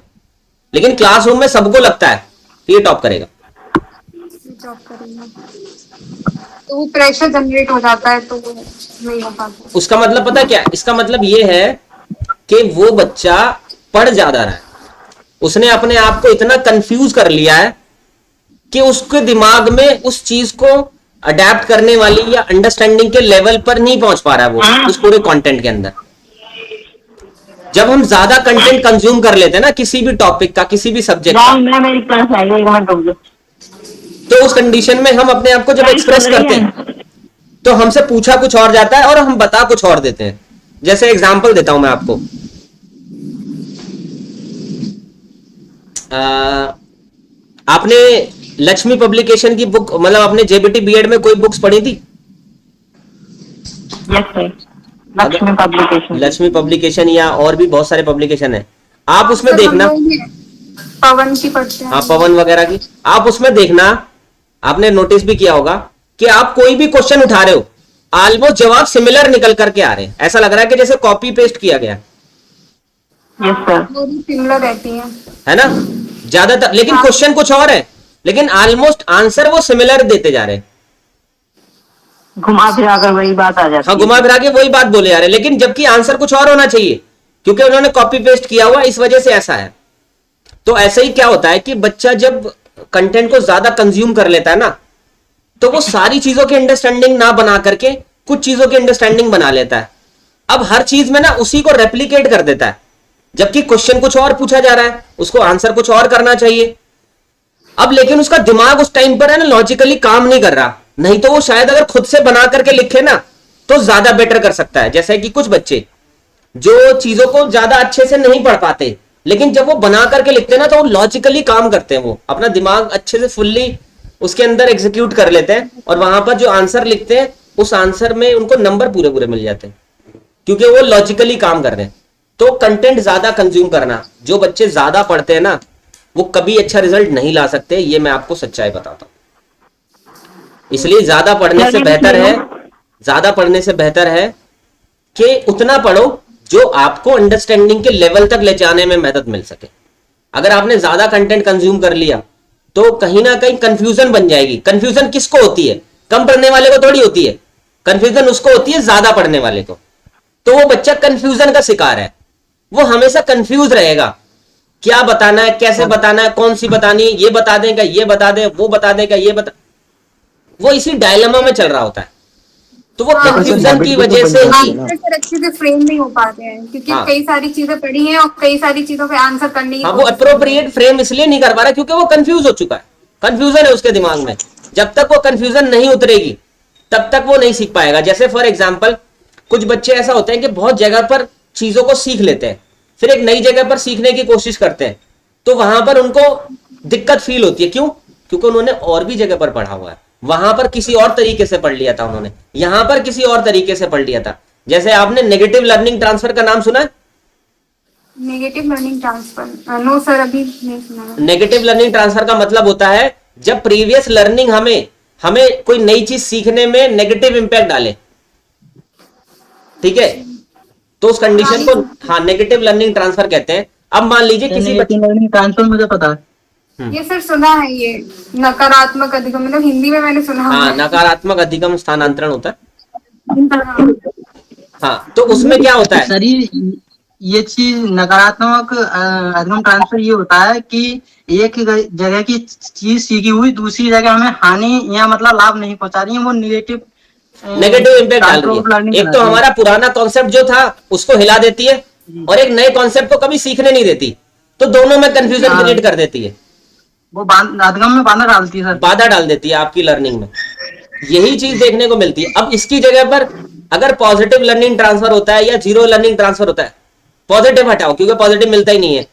लेकिन क्लासरूम में सबको लगता है कि ये टॉप करेगा। जॉब करेंगे तो वो प्रेशर जनरेट हो जाता है, तो वो नहीं हो पाता। उसका मतलब पता क्या है? इसका मतलब ये है कि वो बच्चा पढ़ ज्यादा रहा है, उसने अपने आप को इतना कंफ्यूज कर लिया है कि उसके दिमाग में उस चीज को अडेप्ट करने वाली या अंडरस्टैंडिंग के लेवल पर नहीं पहुंच पा रहा है वो उस पूरे कंटेंट के अंदर। जब हम ज्यादा कंटेंट कंज्यूम कर लेते हैं ना किसी भी टॉपिक का, किसी भी सब्जेक्ट का, मैं मेरी क्लास आएगा, एक मिनट रुक जाओ। तो उस कंडीशन में हम अपने आप को जब एक्सप्रेस करते हैं तो हमसे पूछा कुछ और जाता है और हम बता कुछ और देते हैं। जैसे एग्जांपल देता हूं मैं आपको, आपने लक्ष्मी पब्लिकेशन की बुक, मतलब आपने जेबीटी बीएड में कोई बुक्स पढ़ी थी? Yes sir, Lakshmi publication. Lakshmi publication या और भी बहुत सारे पब्लिकेशन है, आप उसमें देखना। पवन की पढ़ते हैं। हाँ, पवन वगैरह की आप उसमें देखना। आपने नोटिस भी किया होगा कि आप कोई भी क्वेश्चन उठा रहे हो, ऑलमोस्ट जवाब सिमिलर निकल करके आ रहे हैं। ऐसा लग रहा है कि जैसे कॉपी पेस्ट किया गया। यस सर, वो भी सिमिलर रहती हैं, है ना ज्यादातर, लेकिन क्वेश्चन कुछ और है, लेकिन ऑलमोस्ट आंसर वो सिमिलर देते जा रहे हैं। घुमा फिरा कर वही बात आ जाती हाँ, है। घुमा फिरा के वही बात बोले जा रहे हैं, लेकिन जबकि आंसर कुछ और होना चाहिए, क्योंकि उन्होंने कॉपी पेस्ट किया हुआ, इस वजह से ऐसा है। तो ऐसे ही क्या होता है कि बच्चा जब कंटेंट को ज्यादा कंज्यूम कर लेता है ना, तो वो सारी चीजों की अंडरस्टैंडिंग ना बना करके कुछ चीजों की अंडरस्टैंडिंग बना लेता है। अब हर चीज में ना उसी को रेप्लिकेट कर देता है, जबकि क्वेश्चन कुछ और पूछा जा रहा है, उसको आंसर कुछ और करना चाहिए। अब लेकिन उसका दिमाग उस टाइम पर है ना लॉजिकली काम नहीं कर रहा, नहीं तो वो शायद अगर खुद से बना करके लिखे ना तो ज्यादा बेटर कर सकता है। जैसे कि कुछ बच्चे जो चीजों को ज्यादा अच्छे से नहीं पढ़ पाते, लेकिन जब वो बना करके लिखते हैं ना तो वो लॉजिकली काम करते हैं, वो अपना दिमाग अच्छे से फुल्ली उसके अंदर एग्जीक्यूट कर लेते हैं, और वहां पर जो आंसर लिखते हैं उस आंसर में उनको नंबर पूरे पूरे मिल जाते हैं, क्योंकि वो लॉजिकली काम कर रहे हैं। तो कंटेंट ज्यादा कंज्यूम करना, जो बच्चे ज्यादा पढ़ते हैं ना वो कभी अच्छा रिजल्ट नहीं ला सकते, ये मैं आपको सच्चाई बताता हूं। इसलिए ज्यादा पढ़ने से बेहतर है, ज्यादा पढ़ने से बेहतर है कि उतना पढ़ो जो आपको अंडरस्टैंडिंग के लेवल तक ले जाने में मदद मिल सके। अगर आपने ज्यादा कंटेंट कंज्यूम कर लिया तो कहीं ना कहीं कंफ्यूजन बन जाएगी। कंफ्यूजन किसको होती है? कम पढ़ने वाले को थोड़ी होती है, कंफ्यूजन उसको होती है ज्यादा पढ़ने वाले को। तो वो बच्चा कंफ्यूजन का शिकार है, वो हमेशा कंफ्यूज रहेगा, क्या बताना है, कैसे बताना है, कौन सी बतानी है, ये बता दें क्या, ये बता दें, वो बता दें क्या, ये बता, वो इसी डायलेमा में चल रहा होता है। तो वो कंफ्यूजन की वजह से ही आंसर अच्छे से फ्रेम नहीं हो पाते हैं, क्योंकि हाँ। कई सारी चीजें पढ़ी हैं और कई सारी चीजों पे आंसर करने की हाँ, वो अप्रोप्रिएट फ्रेम इसलिए नहीं कर पा रहा क्योंकि वो कंफ्यूज हो चुका है, कंफ्यूजन है उसके दिमाग में। जब तक वो कंफ्यूजन नहीं उतरेगी तब तक वो नहीं सीख पाएगा। जैसे फॉर एग्जाम्पल कुछ बच्चे ऐसा होते हैं कि बहुत जगह पर चीजों को सीख लेते हैं, फिर एक नई जगह पर सीखने की कोशिश करते हैं, तो वहां पर उनको दिक्कत फील होती है। क्यों? क्योंकि उन्होंने और भी जगह पर पढ़ा हुआ है, वहां पर किसी और तरीके से पढ़ लिया था उन्होंने, यहां पर किसी और तरीके से पढ़ लिया था। जैसे आपने नेगेटिव लर्निंग ट्रांसफर का नाम सुना है? Negative learning transfer no sir, अभी नहीं सुना। नेगेटिव लर्निंग ट्रांसफर का मतलब होता है जब प्रीवियस लर्निंग हमें कोई नई चीज सीखने में नेगेटिव इंपैक्ट डाले, ठीक है, तो उस कंडीशन को हाँ नेगेटिव लर्निंग ट्रांसफर कहते हैं। अब मान लीजिए किसी बच्चे लर्निंग ट्रांसफर मुझे पता है। ये सर सुना है, ये नकारात्मक अधिगम, मतलब हिंदी में मैंने सुना हाँ है। नकारात्मक अधिगम स्थानांतरण होता है। हाँ। हाँ, तो उसमें क्या होता है? सर ये चीज नकारात्मक अधिगम ट्रांसफर ये होता है कि एक जगह की चीज सीखी हुई दूसरी जगह हमें हानि या मतलब लाभ नहीं पहुंचा रही है, वो नेगेटिव इम्पैक्ट डाल रही है। एक तो हमारा पुराना कॉन्सेप्ट जो था उसको हिला देती है, और एक नए कॉन्सेप्ट को कभी सीखने नहीं देती, तो दोनों में कंफ्यूजन क्रिएट कर देती है, वो अधिगम में बाधा डालती है सर, बाधा डाल देती है आपकी लर्निंग में। यही चीज देखने को मिलती है। अब इसकी जगह पर अगर पॉजिटिव लर्निंग ट्रांसफर होता है या जीरो लर्निंग ट्रांसफर होता है, पॉजिटिव हटाओ क्योंकि पॉजिटिव मिलता ही नहीं है,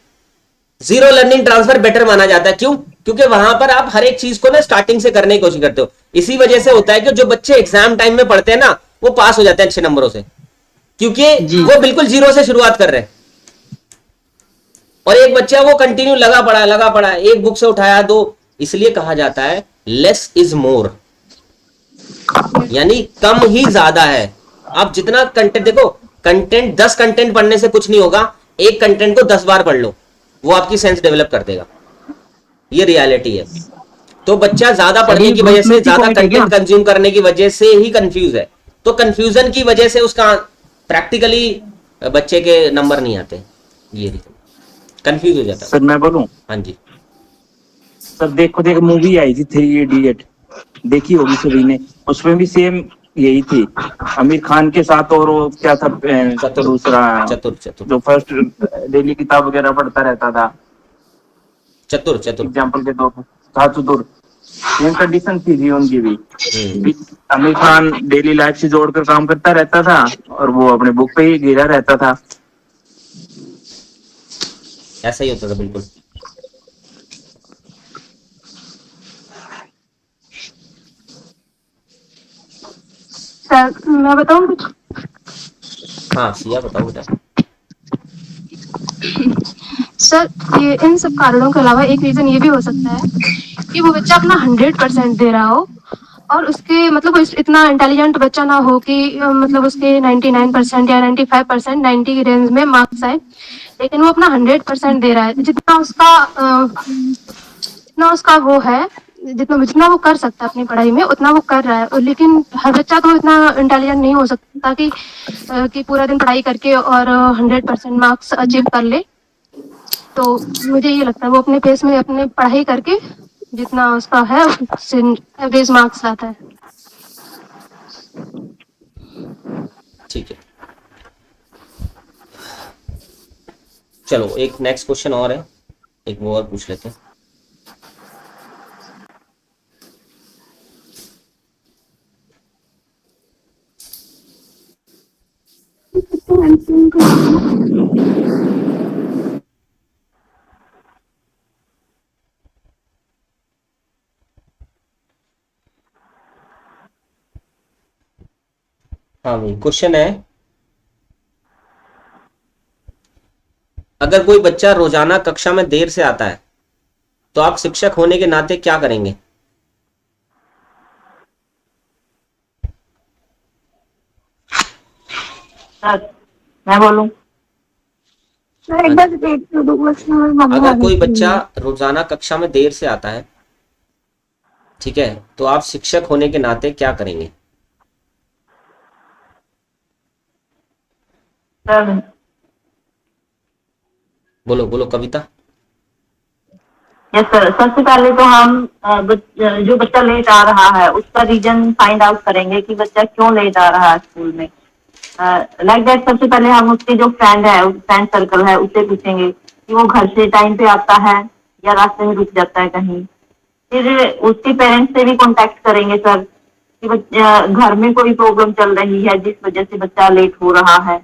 जीरो लर्निंग ट्रांसफर बेटर माना जाता है। क्यों? क्योंकि वहां पर आप हर एक चीज को ना स्टार्टिंग से करने की कोशिश करते हो। इसी वजह से होता है कि जो बच्चे एग्जाम टाइम में पढ़ते हैं ना वो पास हो जाते हैं अच्छे नंबरों से, क्योंकि जी। वो बिल्कुल जीरो से शुरुआत कर रहे हैं। और एक बच्चा वो कंटिन्यू लगा पड़ा है, एक बुक से उठाया दो। इसलिए कहा जाता है लेस इज मोर, यानी कम ही ज्यादा है। आप जितना कंटेंट देखो, कंटेंट 10 कंटेंट पढ़ने से कुछ नहीं होगा, एक कंटेंट को 10 बार पढ़ लो, वो आपकी सेंस डेवलप कर देगा। ये रियलिटी है। तो बच्चा ज्यादा सर, पढ़ने ये की वजह से, ग्रोथ ज्यादा पॉइंट है क्या? कंटेंट कंज्यूम करने की वजह से ही कंफ्यूज है। तो कंफ्यूजन की वजह से उसका प्रैक्टिकली बच्चे के नंबर नहीं आते, ये कंफ्यूज हो जाता है। सर मैं बोलूं? हाँ जी। सर देखो मूवी आई थी 3 इडियट, देखी होगी सभी ने। उसमें भी सेम यही थी, आमिर खान के साथ। और वो क्या था चतुर दूसरा, चतुर जो फर्स्ट डेली किताब वगैरह पढ़ता रहता था, चतुर एग्जाम्पल के तौर पर था चतुर। सेम कंडीशन थी उनकी भी। हम्म, आमिर खान डेली लाइफ से जोड़कर काम करता रहता था और वो अपने बुक पे ही घिरा रहता था। ऐसा ही होता था बिल्कुल। सर मैं बताऊं कुछ? हाँ सिया बताओ बेटा। सर ये इन सब कारणों के अलावा एक रीजन ये भी हो सकता है कि वो बच्चा अपना 100% दे रहा हो और उसके मतलब वो इतना इंटेलिजेंट बच्चा ना हो कि मतलब उसके 99% या 95%, 90 की रेंज में मार्क्स आए, लेकिन वो अपना 100% दे रहा है। जितना उसका वो है, जितना जितना वो कर सकता है अपनी पढ़ाई में उतना वो कर रहा है। और लेकिन हर बच्चा तो इतना इंटेलिजेंट नहीं हो सकता कि पूरा दिन पढ़ाई करके और 100% मार्क्स अचीव कर ले। तो मुझे ये लगता है वो अपने पेस में अपने पढ़ाई करके जितना उसका है उससे एवरेज मार्क्स लाता है। ठीक है, चलो एक नेक्स्ट क्वेश्चन और है, एक वो और पूछ लेते हैं। हाँ भाई, क्वेश्चन है, अगर कोई बच्चा रोजाना कक्षा में देर से आता है तो आप शिक्षक होने के नाते क्या करेंगे? सर मैं बोलूं? एक बार रिपीट कर दो क्वेश्चन। अगर कोई बच्चा रोजाना कक्षा में देर से आता है, ठीक है, तो आप शिक्षक होने के नाते क्या करेंगे? सर बोलो बोलो कविता। यस सर, सबसे पहले तो हम जो बच्चा लेट आ रहा है उसका रीजन फाइंड आउट करेंगे कि बच्चा क्यों लेट आ रहा है स्कूल में। लाइक दैट सबसे पहले हम उसके जो फ्रेंड सर्कल है उससे पूछेंगे कि वो घर से टाइम पे आता है या रास्ते में रुक जाता है कहीं। फिर उसके पेरेंट्स से भी कांटेक्ट करेंगे सर कि घर में कोई प्रॉब्लम चल रही है जिस वजह से बच्चा लेट हो रहा है,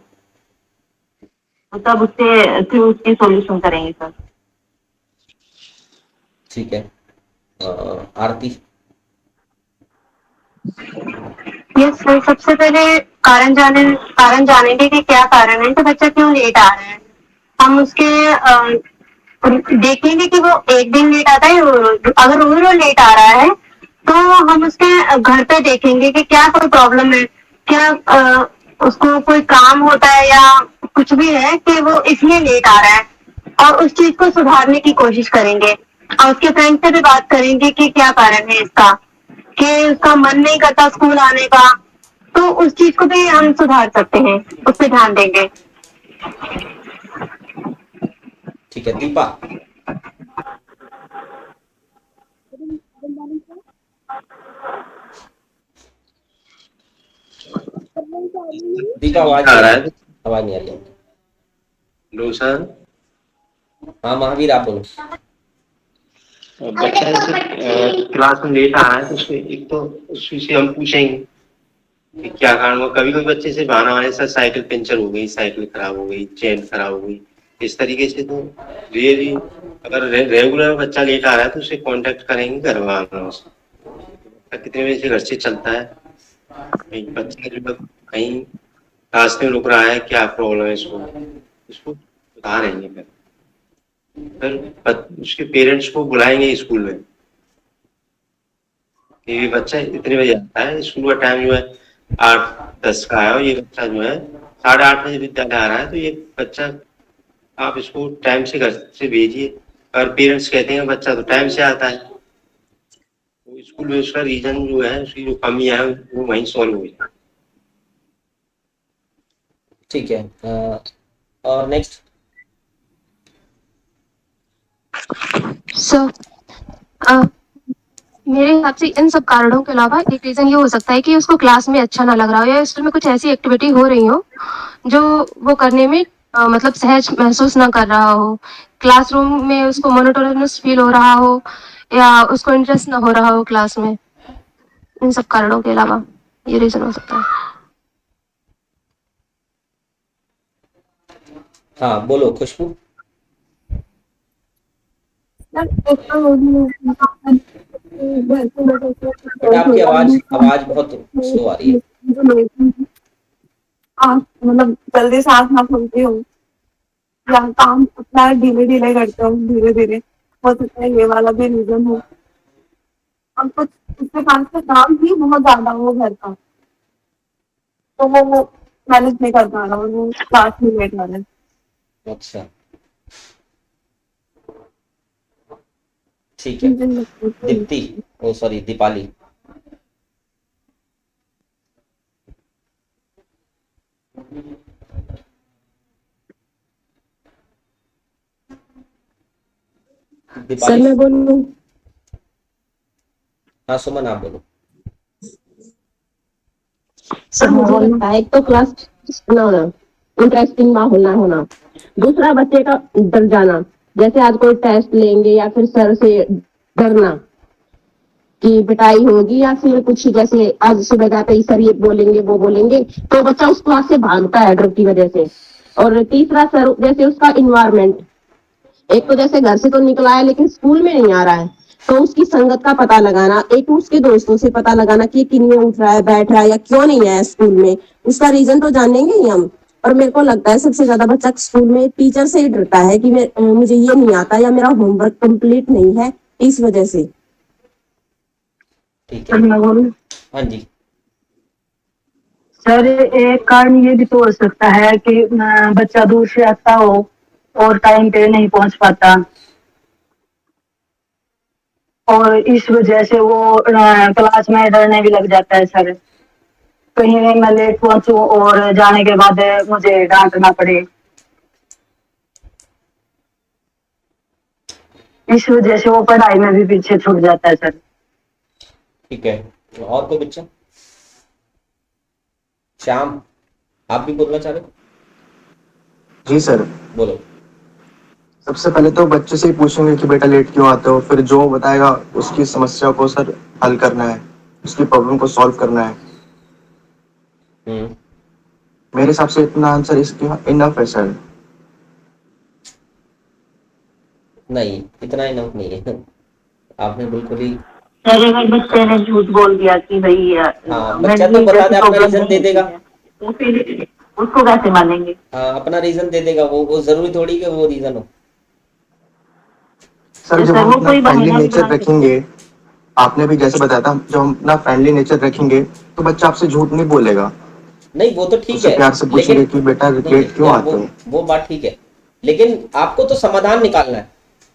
तो तब उससे फिर उसकी सॉल्यूशन करेंगे सर। ठीक है, आरती। यस सर, सबसे पहले कारण जानेंगे कि क्या कारण है, तो बच्चा क्यों लेट आ रहा है। हम उसके देखेंगे कि वो एक दिन लेट आता है, अगर ओवरऑल लेट आ रहा है तो हम उसके घर पे देखेंगे कि क्या कोई प्रॉब्लम है, क्या उसको कोई काम होता है या कुछ भी है कि वो इसलिए लेट आ रहा है, और उस चीज को सुधारने की कोशिश करेंगे। और उसके फ्रेंड से भी बात करेंगे कि क्या कारण है इसका, कि उसका मन नहीं करता स्कूल आने का, तो उस चीज को भी हम सुधार सकते हैं, उस पर ध्यान देंगे। ठीक है, दीपा। दीपा आवाज आ रहा है आवाज नहीं आ रही है। लो सर। हाँ महावीर आप बोलो। बच्चा जैसे क्लास में लेट आ रहा है तो उसको एक तो उसी से हम पूछेंगे कि क्या कारण हुआ। कभी कभी बच्चे से बहाना आने से साइकिल पंचर हो गई, साइकिल खराब हो गई, चेन खराब हो गई, इस तरीके से। तो रियली अगर रेगुलर बच्चा लेट आ रहा है तो उसे कांटेक्ट करेंगे घर वालों से, कितने बजे से घर से चलता है, कहीं बच्चे कहीं क्लास में रुक रहा है, क्या प्रॉब्लम है इसको बता रहे हैं। फिर उसके पेरेंट्स को बुलाएंगे स्कूल में कि ये बच्चा इतने बजे आता है, स्कूल का टाइम जो है 8:10 का है और ये बच्चा जो है 8:30 बजे विद्यालय आ रहा है, तो ये बच्चा आप इसको टाइम से घर से भेजिए। और पेरेंट्स कहते हैं बच्चा तो टाइम से आता है, तो स्कूल में उसका रीजन जो है, उसकी जो कमी है वो वहीं सॉल्व हो जाए। ठीक है। और नेक्स्ट। सर मेरे हिसाब से इन सब कारणों के अलावा एक रीजन ये हो सकता है कि उसको क्लास में अच्छा ना लग रहा हो या स्कूल में कुछ ऐसी एक्टिविटी हो रही हो जो वो करने में मतलब सहज महसूस ना कर रहा हो, क्लासरूम में उसको मोनोटोनस फील हो रहा हो या उसको इंटरेस्ट ना हो रहा हो क्लास में। इन सब कारणों के अलावा ये रीजन हो सकता है। हाँ बोलो खुशबू। बेटा आपकी आवाज बहुत स्लो आ रही है। मतलब जल्दी सांस ना फूलती हूँ या काम अपना धीरे धीरे करता हूँ, धीरे धीरे हो सकता है ये वाला भी रीजन हो। और कुछ उसके पास का काम ही बहुत ज्यादा हो घर का, तो वो मैनेज नहीं कर पा रहा हूँ, वो क्लास में लेट आ रहा है। अच्छा ठीक है। दीप्ति, ओ सॉरी दीपाली। सर मैं बोलूं? हाँ सुमन आप बोलो। सर मुझे लगता है एक तो क्लास ना होना, इंटरेस्टिंग माहौल ना होना, दूसरा बच्चे का डर जाना, जैसे आज कोई टेस्ट लेंगे या फिर सर से डरना कि पिटाई होगी या फिर कुछ, जैसे आज सुबह जाते ही सर ये बोलेंगे वो बोलेंगे, तो बच्चा उस क्लास से भागता है डर की वजह से। और तीसरा सर जैसे उसका इन्वायरमेंट, एक तो जैसे घर से तो निकला है लेकिन स्कूल में नहीं आ रहा है, तो उसकी संगत का पता लगाना, एक उसके दोस्तों से पता लगाना कि किन में उठ रहा है बैठ रहा है या क्यों नहीं आया स्कूल में, उसका रीजन तो जानेंगे ही हम। और मेरे को लगता है सबसे ज्यादा बच्चा स्कूल में टीचर से ही डरता है कि मुझे ये नहीं आता या मेरा होमवर्क कंप्लीट नहीं है, इस वजह से। ठीक है। हाँ जी सर एक कारण ये भी तो हो सकता है कि बच्चा दूर से आता हो और टाइम पे नहीं पहुंच पाता, और इस वजह से वो क्लास में डरने भी लग जाता है। सर कहीं मैं लेट पहुंचूं और जाने के बाद मुझे डांटना पड़े, इस वजह से वो पढ़ाई में भी पीछे छूट जाता है। सर ठीक है। और कोई बच्चा? श्याम आप भी बोलना चाह रहे हो? जी सर। बोलो। सबसे पहले तो बच्चे से ही पूछेंगे कि बेटा लेट क्यों आते हो, फिर जो बताएगा उसकी समस्या को सर हल करना है, उसकी प्रॉब्लम को सॉल्व करना है। मेरे हिसाब से इतना आंसर इसके इनफ है सर। नहीं इतना इनफ नहीं है, आपने बिल्कुल ही। सर अगर बच्चे ने झूठ बोल दिया कि भाई हाँ बच्चा तो बता दे, अपना रीजन दे देगा, तो फिर उसको कैसे मानेंगे? हाँ अपना रीजन दे देगा, वो जरूरी थोड़ी कि वो रीजन हो। सर जब सर, हम वो अपना कोई फ्रेंडली बहाना भी नेचर बना सकते रखेंगे, आपने भी जैसे बताया था, जब हम अपना फ्रेंडली नेचर रखेंगे तो बच्चा आपसे झूठ नहीं बोलेगा। नहीं वो तो ठीक उससे है, प्यार से पूछेंगे कि बेटा नहीं, लेट क्यों यार, आते हो। वो बात ठीक है, लेकिन आपको तो समाधान निकालना है।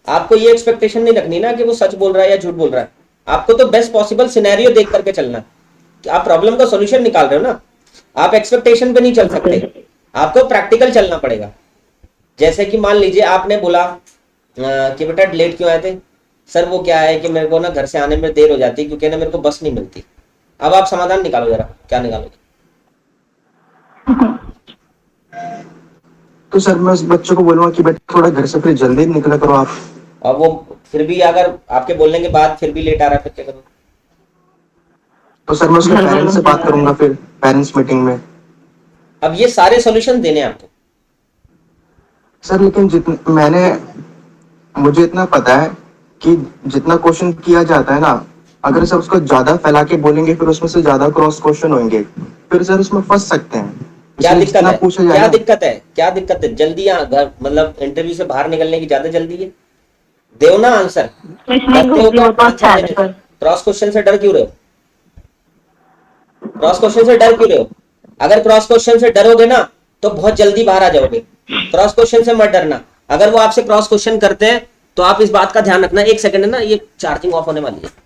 आपको ये एक्सपेक्टेशन नहीं रखनी ना कि वो सच बोल रहा है या झूठ बोल रहा है। आपको तो बेस्ट पॉसिबल सिनेरियो देख करके चलना है कि आप प्रॉब्लम का सॉल्यूशन निकाल रहे हो ना। आप एक्सपेक्टेशन पे नहीं चल सकते, आपको प्रैक्टिकल चलना पड़ेगा। जैसे कि मान लीजिए आपने बोला कि बेटा लेट क्यों आए थे सर, वो क्या है कि मेरे को ना घर से आने में देर हो जाती है क्योंकि ना मेरे को बस नहीं मिलती। अब आप समाधान निकालो जरा, क्या निकालोगे? तो सर मैं उस बच्चे को बोलूंगा कि बेटा थोड़ा घर से फिर जल्दी निकला करो आप। और वो फिर भी अगर आपके बोलने के बाद फिर भी लेट आ रहा है, फिर क्या करोगे? तो सर मैं उसके पेरेंट्स से बात करूंगा फिर पेरेंट्स मीटिंग में। अब ये सारे सॉल्यूशन देने हैं आपको। सर लेकिन मुझे इतना पता है कि जितना क्वेश्चन किया जाता है ना, अगर सर उसको ज्यादा फैला के बोलेंगे फिर उसमें से ज्यादा क्रॉस क्वेश्चन होंगे, फिर सर उसमें फंस सकते हैं। क्या इसमें दिक्कत जितना है? पूछा जाए क्या ना, दिक्कत है? क्या दिक्कत है? जल्दी घर मतलब इंटरव्यू से बाहर निकलने की ज्यादा जल्दी है? दो ना आंसर। तो इसमें डरते हो जल्दी क्या हो तो अच्छा आंसर है देने से? सर। क्रॉस क्वेश्चन से डर क्यों रहे हो? क्रॉस क्वेश्चन से डर क्यों रहे हो? अगर क्रॉस क्वेश्चन से डरोगे ना तो बहुत जल्दी बाहर आ जाओगे। क्रॉस क्वेश्चन से मत डरना। अगर वो आपसे क्रॉस क्वेश्चन करते हैं तो आप इस बात का ध्यान रखना। एक सेकंड है ना, ये चार्जिंग ऑफ होने वाली है।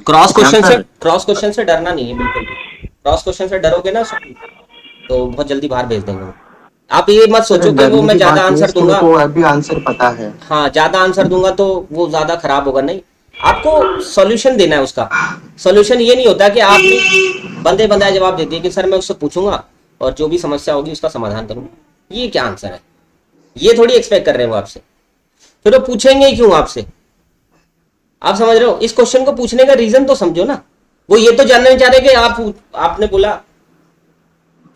श्याम सर, क्रॉस क्वेश्चन से डरना नहीं है बिल्कुल भी। क्रॉस क्वेश्चन से डरोगे ना तो बहुत जल्दी बाहर भेज देंगे वो। आप ये मत सर सोचो कि वो डरने मैं की ज्यादा बात नहीं है, आंसर इसकी दूंगा। मेरे को अभी आंसर पता है। हाँ, ज्यादा आंसर दूंगा तो वो ज्यादा खराब होगा, नहीं। आपको सॉल्यूशन देना है उसका। सॉल्यूशन ये नहीं होता कि आपने बंदे बंदा जवाब दे दिया कि सर मैं उससे पूछूंगा और जो भी समस्या होगी उसका समाधान करूंगा। ये क्या आंसर है? ये थोड़ी एक्सपेक्ट कर रहे हो आपसे। फिर वो पूछेंगे ही क्यों आपसे? आप समझ रहे हो? इस क्वेश्चन को पूछने का रीजन तो समझो ना। वो ये तो जानना चाह रहे कि आपने बोला।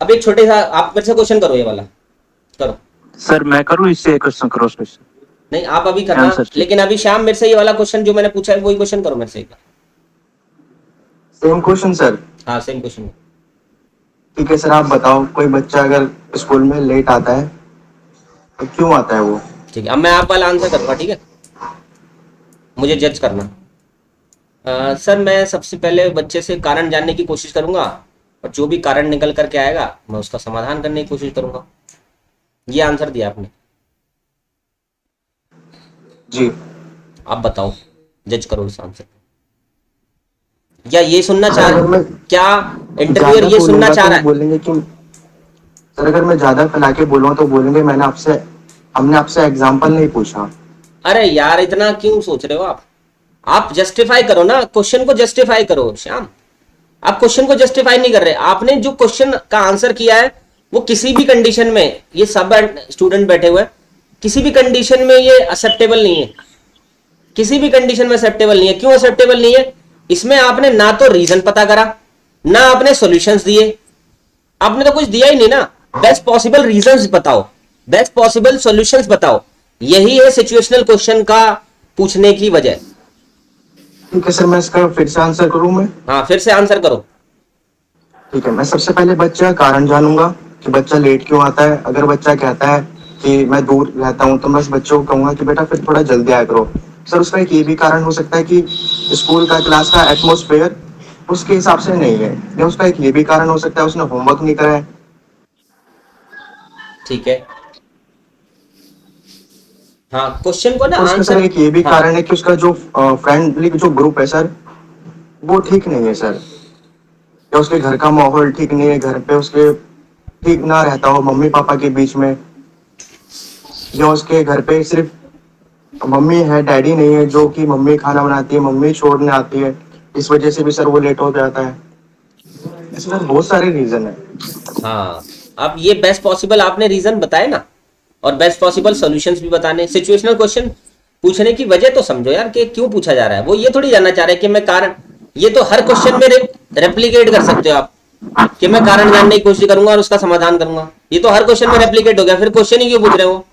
अब एक छोटे सा आप मेरे से क्वेश्चन करो, ये वाला करो। सर मैं करूँ इससे क्वेश्चन, क्रॉस क्वेश्चन? नहीं, आप अभी श्याम करना, सर से। लेकिन अभी शाम मेरे से ये वाला क्वेश्चन जो मैंने पूछा है वही क्वेश्चन करो मेरे से एक बार। Same question sir. हाँ, सेम क्वेश्चन। ठीक है सर, आप बताओ, कोई बच्चा अगर स्कूल में लेट आता है तो क्यों आता है वो? ठीक है, अब मैं आप वाला आंसर करूंगा, ठीक है? मुझे जज करना। सर मैं सबसे पहले बच्चे से कारण जानने की कोशिश करूंगा और जो भी कारण निकल करके आएगा मैं उसका समाधान करने की कोशिश करूंगा। ये आंसर दिया आपने। जी। आप बताओ, जज करो इस आंसर को। या ये सुनना सर चाह अगर मैं क्या इंटरव्यूअर ज्यादा ये सुनना बोलूंगा चाह तो रहा वो है? बोलेंगे कि सर अगर मैं ज्यादा फैला के बोलूंगा तो बोलेंगे हमने आपसे एग्जाम्पल नहीं पूछा। अरे यार, इतना क्यों सोच रहे हो आप? आप जस्टिफाई करो ना, क्वेश्चन को जस्टिफाई करो श्याम। आप क्वेश्चन को जस्टिफाई नहीं कर रहे। आपने जो क्वेश्चन का आंसर किया है वो किसी भी कंडीशन में, ये सब स्टूडेंट बैठे हुए हैं, किसी भी कंडीशन में ये एक्सेप्टेबल नहीं है। किसी भी कंडीशन में एक्सेप्टेबल नहीं है। क्यों एक्सेप्टेबल नहीं है? इसमें आपने ना तो रीजन पता करा, ना आपने सॉल्यूशंस दिए। आपने तो कुछ दिया ही नहीं ना। बेस्ट पॉसिबल रीजंस बताओ, बेस्ट पॉसिबल सॉल्यूशंस बताओ। यही है सिचुएशनल क्वेश्चन का पूछने की वजह। ठीक है सर, मैं इसका फिर से आंसर करूं मैं? हाँ, फिर से आंसर करो। ठीक है, मैं सबसे पहले बच्चे का कारण जानूंगा कि बच्चा लेट क्यों आता है। अगर बच्चा कहता है कि मैं दूर रहता हूँ तो मैं उस बच्चे को कहूंगा कि बेटा फिर थोड़ा जल्दी आया करो। सर उसका एक ये भी कारण हो सकता है कि स्कूल का क्लास का एटमोसफेयर उसके हिसाब से नहीं है, या उसका एक ये भी कारण हो सकता है उसने होमवर्क नहीं करा है। ठीक है। हाँ, क्वेश्चन को ना और उसका सर आंसर। एक ये भी हाँ, कारण है कि उसका जो फ्रेंडली जो ग्रुप है सर, वो ठीक नहीं है सर। या उसके घर का माहौल ठीक नहीं है, घर पे उसके ठीक ना रहता हो मम्मी पापा के बीच में, या उसके घर पे सिर्फ मम्मी है डैडी नहीं है, जो कि मम्मी खाना बनाती है, मम्मी छोड़ने आती है, इस वजह से भी सर वो लेट हो जाता है। ऐसे सर बहुत सारे रीजन है। हाँ। अब ये बेस्ट पॉसिबल आपने रीजन बताए ना, और बेस्ट पॉसिबल सॉल्यूशंस भी बताने। सिचुएशनल क्वेश्चन पूछने की वजह तो समझो यार कि क्यों पूछा जा रहा है। वो ये थोड़ी जानना चाह रहे हैं कि मैं कारण, ये तो हर क्वेश्चन में रेप्लीकेट कर सकते हो आप कि मैं कारण जानने की कोशिश करूंगा और उसका समाधान करूंगा। ये तो हर क्वेश्चन में रेप्लीकेट हो गया, फिर क्वेश्चन ही क्यों पूछ रहे हो?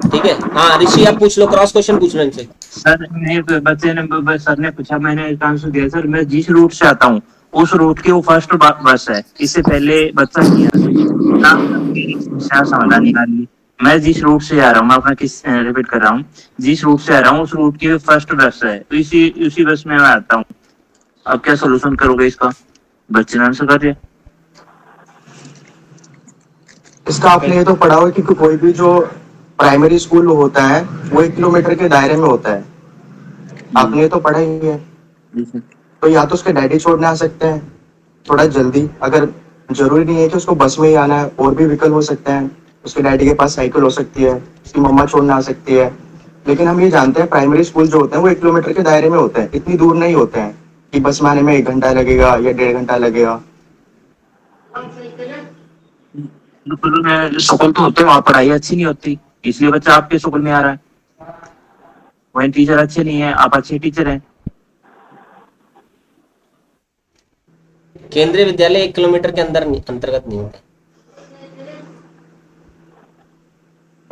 ठीक है। हाँ ऋषि, आप पूछ लो, क्रॉस क्वेश्चन पूछ लो इनसे। सर मेरे बच्चे ने, सर ने पूछा, मैंने एक आंसर दिया। सर मैं जिस रूट से आता हूँ उस रूट की वो फर्स्ट बस है, इससे पहले बच्चा नहीं आया। समस्या समाधान निकालिए। मैं जिस रूट से आ रहा हूँ, मैं अपना किस रिपीट कर रहा हूँ, जिस रूट से आ रहा हूँ उस रूट की फर्स्ट बस है, तो उसी बस में मैं आता हूँ। अब क्या सोल्यूशन करोगे इसका? बच्चे ने आंसर कर दिया। इसका आपने ये तो पढ़ा हो कि कोई भी जो प्राइमरी स्कूल होता है वो 1 किलोमीटर के दायरे में होता है। आपने ये तो पढ़ा ही है। तो या तो उसके डैडी छोड़ने आ सकते हैं थोड़ा जल्दी, अगर जरूरी नहीं है कि उसको बस में ही आना है, और भी विकल्प हो सकते हैं। उसके डैडी के पास साइकिल हो सकती है, उसकी मम्मा छोड़ने आ सकती है। लेकिन हम ये जानते हैं प्राइमरी स्कूल जो होते हैं वो 1 किलोमीटर के दायरे में होते हैं, इतनी दूर नहीं होते हैं कि बस में आने में 1 घंटा लगेगा या 1.5 घंटा लगेगा। स्कूल तो होते हैं, वहाँ पढ़ाई अच्छी नहीं होती, इसलिए बच्चा आपके स्कूल में आ रहा है। वहीं टीचर अच्छे नहीं है, आप अच्छे टीचर हैं। केंद्रीय विद्यालय 1 किलोमीटर के अंदर अंतर्गत नहीं होता।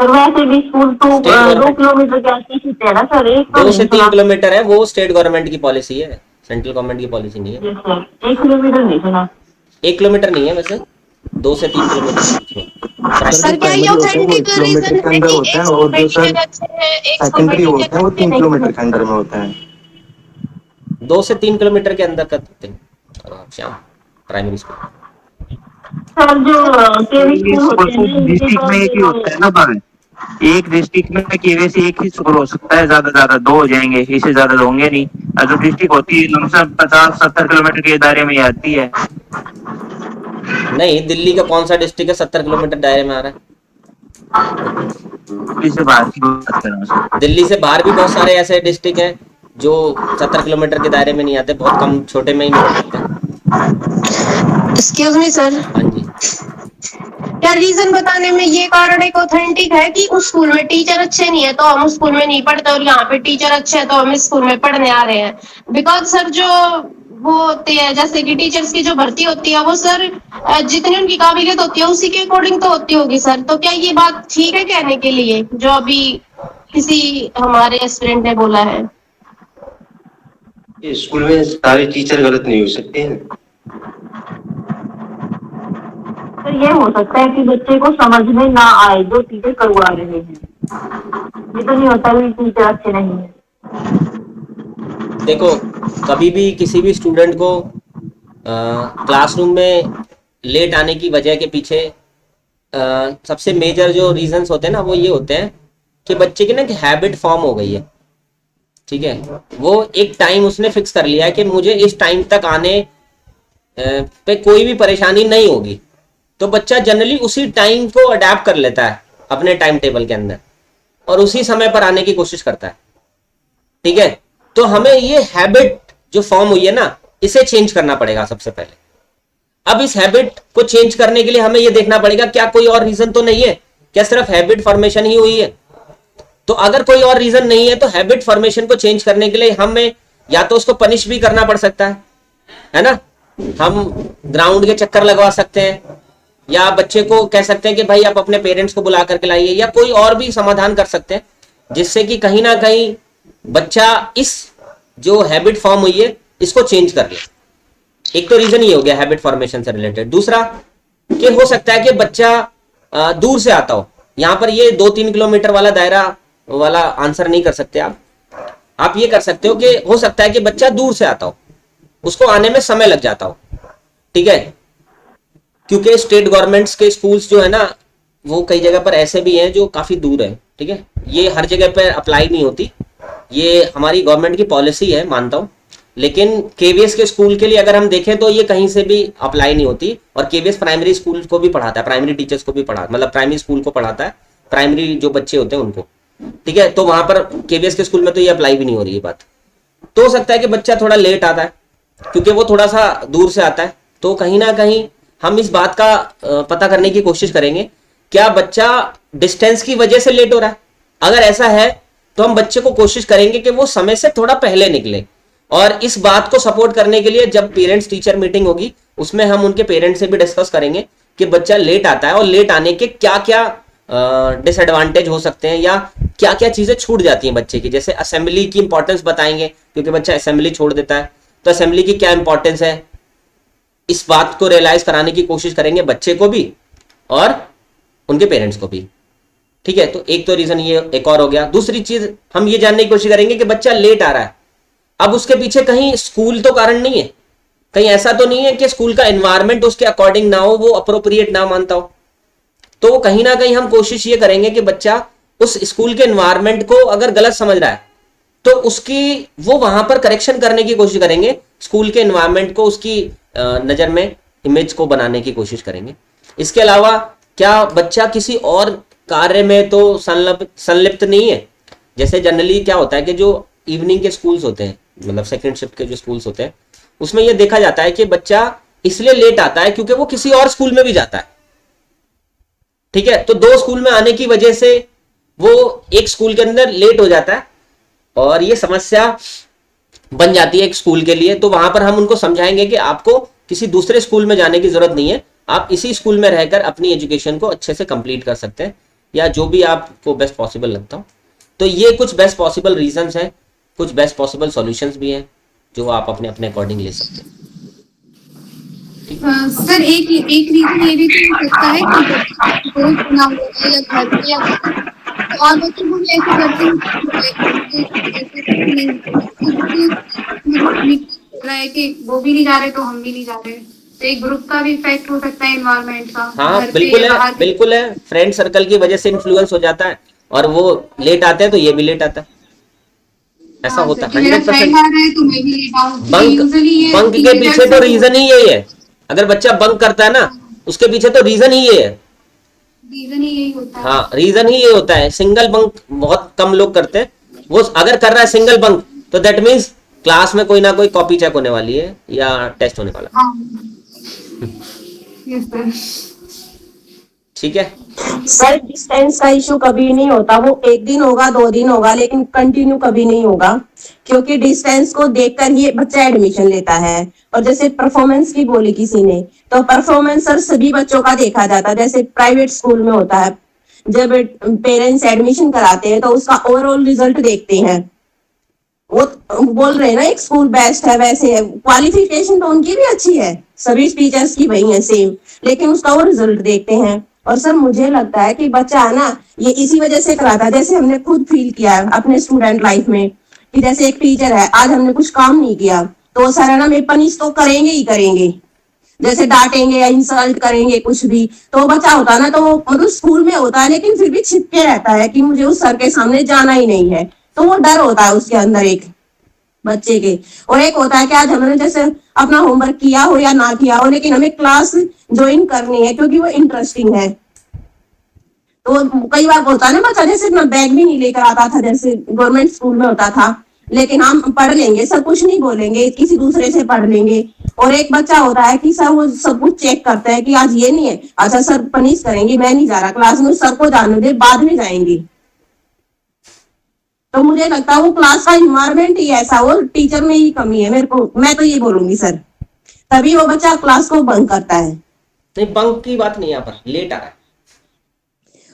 सर वैसे भी स्कूल तो State government- 2 किलोमीटर के आसपास ही है ना सर, एक 2 से 3 किलोमीटर है, वो स्टेट गवर्नमेंट की पॉलिसी है, सेंट्रल गवर्नमेंट की पॉलिसी नहीं है। सर 1 किलोमीटर नहीं सुना। 1 किलोमीटर नहीं है वैसे, 2 से 3 किलोमीटर के बीच में। सर क्या ये ऑथेंटिक रीजन है कि एक स्कूल में टीचर अच्छे हैं, एक स्कूल में सेकेंडरी होते टीचर हैं वो अच्छे 3 नहीं किलोमीटर के अंदर में होते हैं। 2 से 3 किलोमीटर के अंदर करते हैं श्याम प्राइमरी स्कूल। सर जो केवी स्कूल होते हैं ना, डिस्ट्रिक्ट में एक ही होता है ना पर एक डिस्ट्रिक्ट में केवीसी एक ही स्कूल हो सकता है, ज्यादा 2 हो जाएंगे, इससे ज्यादा तो होंगे नहीं। और जो डिस्ट्रिक्ट होती है लमसम 50-70 किलोमीटर के दायरे में ही आती है। नहीं, दिल्ली का कौन सा डिस्ट्रिक्ट है 70 किलोमीटर दायरे में आ रहा है? दिल्ली से बाहर की बात कर रहा हूँ सर। दिल्ली से बाहर भी बहुत सारे ऐसे डिस्ट्रिक्ट हैं जो 70 किलोमीटर के दायरे में नहीं आते, बहुत कम छोटे में ही निकलते हैं। एक्सक्यूज मी सर, हाँ जी। क्या रीजन बताने में ये कारण एक ऑथेंटिक है कि उस स्कूल में टीचर अच्छे नहीं है तो हम उस स्कूल में नहीं पढ़ते, और यहाँ पे टीचर अच्छे हैं तो हम इस स्कूल में पढ़ने आ रहे हैं? बिकॉज सर जो वो होती है, जैसे कि टीचर्स की जो भर्ती होती है वो सर जितनी उनकी काबिलियत होती है उसी के अकॉर्डिंग तो होती होगी सर। तो क्या ये बात ठीक है कहने के लिए जो अभी किसी हमारे एस्पिरेंट ने बोला है? ये स्कूल में सारे टीचर गलत नहीं हो सकते हैं। तो ये हो सकता है कि बच्चे को समझ में ना आए जो टीचर करवा रहे हैं, ये तो नहीं होता कि टीचर अच्छे नहीं है। देखो, कभी भी किसी भी स्टूडेंट को क्लासरूम में लेट आने की वजह के पीछे सबसे मेजर जो रीजंस होते हैं ना, वो ये होते हैं कि बच्चे की ना कि हैबिट फॉर्म हो गई है। ठीक है, वो एक टाइम उसने फिक्स कर लिया है कि मुझे इस टाइम तक आने पे कोई भी परेशानी नहीं होगी, तो बच्चा जनरली उसी टाइम को अडेप्ट कर लेता है अपने टाइम टेबल के अंदर और उसी समय पर आने की कोशिश करता है। ठीक है, तो हमें ये हैबिट जो फॉर्म हुई है ना, इसे चेंज करना पड़ेगा सबसे पहले। अब इस हैबिट को चेंज करने के लिए हमें ये देखना पड़ेगा क्या कोई और रीजन तो नहीं है, क्या सिर्फ हैबिट फॉर्मेशन ही हुई है। तो अगर कोई और रीजन नहीं है तो हैबिट फॉर्मेशन को चेंज करने के लिए हमें या तो उसको पनिश भी करना पड़ सकता है ना, हम ग्राउंड के चक्कर लगवा सकते हैं, या बच्चे को कह सकते हैं कि भाई आप अपने पेरेंट्स को बुला करके लाइए, या कोई और भी समाधान कर सकते हैं जिससे कि कहीं ना कहीं बच्चा इस जो हैबिट फॉर्म हुई है इसको चेंज कर ले। एक तो रीजन ये हो गया हैबिट फॉर्मेशन से रिलेटेड। दूसरा कि हो सकता है कि बच्चा दूर से आता हो। यहाँ पर ये 2-3 किलोमीटर वाला दायरा वाला आंसर नहीं कर सकते आप ये कर सकते हो कि हो सकता है कि बच्चा दूर से आता हो, उसको आने में समय लग जाता हो। ठीक है, क्योंकि स्टेट गवर्नमेंट्स के स्कूल्स जो है ना, वो कई जगह पर ऐसे भी हैं जो काफी दूर है। ठीक है, ये हर जगह पर अप्लाई नहीं होती, ये हमारी गवर्नमेंट की पॉलिसी है, मानता हूं, लेकिन केवीएस के स्कूल के लिए अगर हम देखें तो ये कहीं से भी अप्लाई नहीं होती। और केवीएस प्राइमरी स्कूल को भी पढ़ाता है, प्राइमरी टीचर्स को भी पढ़ाता, मतलब प्राइमरी स्कूल को पढ़ाता है, प्राइमरी जो बच्चे होते हैं उनको। ठीक है, तो वहां पर केवीएस के स्कूल में तो ये अप्लाई भी नहीं हो रही है बात। तो हो सकता है कि बच्चा थोड़ा लेट आता है क्योंकि वो थोड़ा सा दूर से आता है। तो कहीं ना कहीं हम इस बात का पता करने की कोशिश करेंगे, क्या बच्चा डिस्टेंस की वजह से लेट हो रहा है। अगर ऐसा है तो हम बच्चे को कोशिश करेंगे कि वो समय से थोड़ा पहले निकले। और इस बात को सपोर्ट करने के लिए जब पेरेंट्स टीचर मीटिंग होगी उसमें हम उनके पेरेंट्स से भी डिस्कस करेंगे कि बच्चा लेट आता है और लेट आने के क्या क्या डिसएडवांटेज हो सकते हैं या क्या क्या चीजें छूट जाती हैं बच्चे की। जैसे असेंबली की इंपॉर्टेंस बताएंगे, क्योंकि बच्चा असेंबली छोड़ देता है, तो असेंबली की क्या इंपॉर्टेंस है, इस बात को रियलाइज कराने की कोशिश करेंगे बच्चे को भी और उनके पेरेंट्स को भी। ठीक है, तो एक तो रीजन ये एक और हो गया। दूसरी चीज हम ये जानने की कोशिश करेंगे कि बच्चा लेट आ रहा है, अब उसके पीछे कहीं स्कूल तो कारण नहीं है, कहीं ऐसा तो नहीं है कि स्कूल का एनवायरनमेंट उसके अकॉर्डिंग ना हो, वो अप्रोप्रिएट ना मानता हो। तो कहीं ना कहीं हम कोशिश ये करेंगे कि बच्चा उस स्कूल के एनवायरनमेंट को अगर गलत समझ रहा है तो उसकी वो वहां पर करेक्शन करने की कोशिश करेंगे, स्कूल के एनवायरनमेंट को उसकी नजर में इमेज को बनाने की कोशिश करेंगे। इसके अलावा क्या बच्चा किसी और कार्य में तो संलिप्त नहीं है। जैसे जनरली क्या होता है कि जो इवनिंग के स्कूल्स होते हैं, मतलब सेकंड शिफ्ट के जो स्कूल्स होते हैं, उसमें यह देखा जाता है कि बच्चा इसलिए लेट आता है क्योंकि वो किसी और स्कूल में भी जाता है। ठीक है, तो 2 स्कूल में आने की वजह से वो एक स्कूल के अंदर लेट हो जाता है और ये समस्या बन जाती है एक स्कूल के लिए। तो वहां पर हम उनको समझाएंगे कि आपको किसी दूसरे स्कूल में जाने की जरूरत नहीं है, आप इसी स्कूल में रहकर अपनी एजुकेशन को अच्छे से कंप्लीट कर सकते हैं। या जो भी आपको बेस्ट पॉसिबल लगता हो। तो ये कुछ बेस्ट पॉसिबल रीजंस हैं, कुछ बेस्ट पॉसिबल सॉल्यूशंस भी हैं जो आप अपने अपने अकॉर्डिंग ले सकते हैं। सर एक रीजन ये भी तो हो सकता है कि ग्रुप बना हुआ है या घर में या तो और बच्चों को भी ऐसे करते हैं रहा है कि वो भी नहीं जा रहे तो हम भी नहीं जा रहे, तो एक ग्रुप का भी इफेक्ट हो सकता है एनवायरनमेंट का। हाँ घर बिल्कुल पे है, बाहर बिल्कुल है, फ्रेंड सर्कल की वजह से इन्फ्लुएंस हो जाता है और वो लेट आते हैं तो ये भी लेट आता है, ऐसा होता है। मेरा 100% फ्रेंड आ रहा है तो मैं भी लेट आऊँ। बंक के पीछे तो रीजन ही यही है। अगर बच्चा बंक करता है ना, उसके पीछे तो रीजन ही ये है। रीजन ही यही होता है। हाँ, रीजन ही ये होता है। सिंगल बंक बहुत कम लोग करते हैं। वो अगर कर रहा है सिंगल बंक तो दैट मीन्स क्लास में कोई ना कोई कॉपी चेक होने वाली है या टेस्ट होने वाला है। Yes sir. ठीक है सर डिस्टेंस का इशू कभी नहीं होता, वो एक दिन होगा 2 दिन होगा लेकिन कंटिन्यू कभी नहीं होगा, क्योंकि डिस्टेंस को देखकर ही बच्चा एडमिशन लेता है। और जैसे परफॉर्मेंस की बोली किसी ने, तो परफॉर्मेंस सर सभी बच्चों का देखा जाता है। जैसे प्राइवेट स्कूल में होता है, जब पेरेंट्स एडमिशन कराते हैं तो उसका ओवरऑल रिजल्ट देखते हैं। वो बोल रहे हैं ना एक स्कूल बेस्ट है, वैसे है क्वालिफिकेशन तो उनकी भी अच्छी है, सभी टीचर्स की वही है सेम, लेकिन उसका वो रिजल्ट देखते हैं। और सर मुझे लगता है कि बच्चा है ना ये इसी वजह से कराता है, जैसे हमने खुद फील किया है अपने स्टूडेंट लाइफ में कि जैसे एक टीचर है, आज हमने कुछ काम नहीं किया तो सर है ना में पनिश तो करेंगे ही करेंगे, जैसे डांटेंगे या इंसल्ट करेंगे कुछ भी। तो बच्चा होता है ना तो मतलब स्कूल में होता है लेकिन फिर भी छिप के रहता है कि मुझे उस सर के सामने जाना ही नहीं है, तो वो डर होता है उसके अंदर एक बच्चे के। और एक होता है कि आज हमने जैसे अपना होमवर्क किया हो या ना किया हो लेकिन हमें क्लास ज्वाइन करनी है क्योंकि वो इंटरेस्टिंग है। तो कई बार होता है ना बच्चा जैसे अपना बैग भी नहीं लेकर आता था, जैसे गवर्नमेंट स्कूल में होता था, लेकिन हम पढ़ लेंगे, सब कुछ नहीं बोलेंगे, किसी दूसरे से पढ़ लेंगे। और एक बच्चा होता है कि सर वो सब कुछ चेक करता है कि आज ये नहीं है, अच्छा सर पनिश करेंगे, मैं नहीं जा रहा क्लास में, सर को जाने दे बाद में जाएंगे। तो मुझे लगता है वो क्लास का इन्वायरमेंट ही ऐसा, वो टीचर में ही कमी है मेरे को, मैं तो ये बोलूंगी सर, तभी वो बच्चा क्लास को बंक करता है। नहीं, बंक की बात नहीं, यहाँ पर लेट आ रहा है।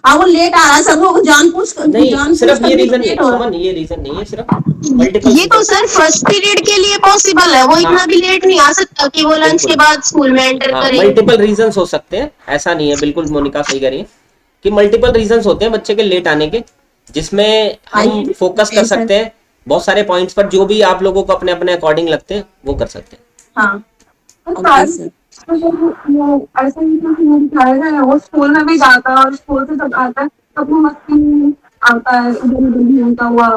वो लेट आ रहा है सर, वो जानबूझ नहीं, सिर्फ ये रीजन नहीं, सुमन, ये रीजन नहीं है, सिर्फ मल्टीपल। ये तो सर फर्स्ट पीरियड के लिए पॉसिबल है, वो इतना भी लेट नहीं आ सकता कि वो लंच के बाद स्कूल में एंटर करे। मल्टीपल रीजंस हो सकते हैं, ऐसा नहीं है। बिल्कुल मोनिका सही कह रही है कि मल्टीपल रीजंस होते हैं बच्चे के लेट आने के, जिसमें हम फोकस कर सकते हैं बहुत सारे पॉइंट्स पर, जो भी आप लोगों को अपने अपने अकॉर्डिंग लगते हैं वो कर सकते हैं। हाँ वो ऐसा ही तो दिखाया है, वो स्कूल में भी जाता है और स्कूल से जब आता है तो अपनी मस्ती आता है, इधर उधर घूमता हुआ,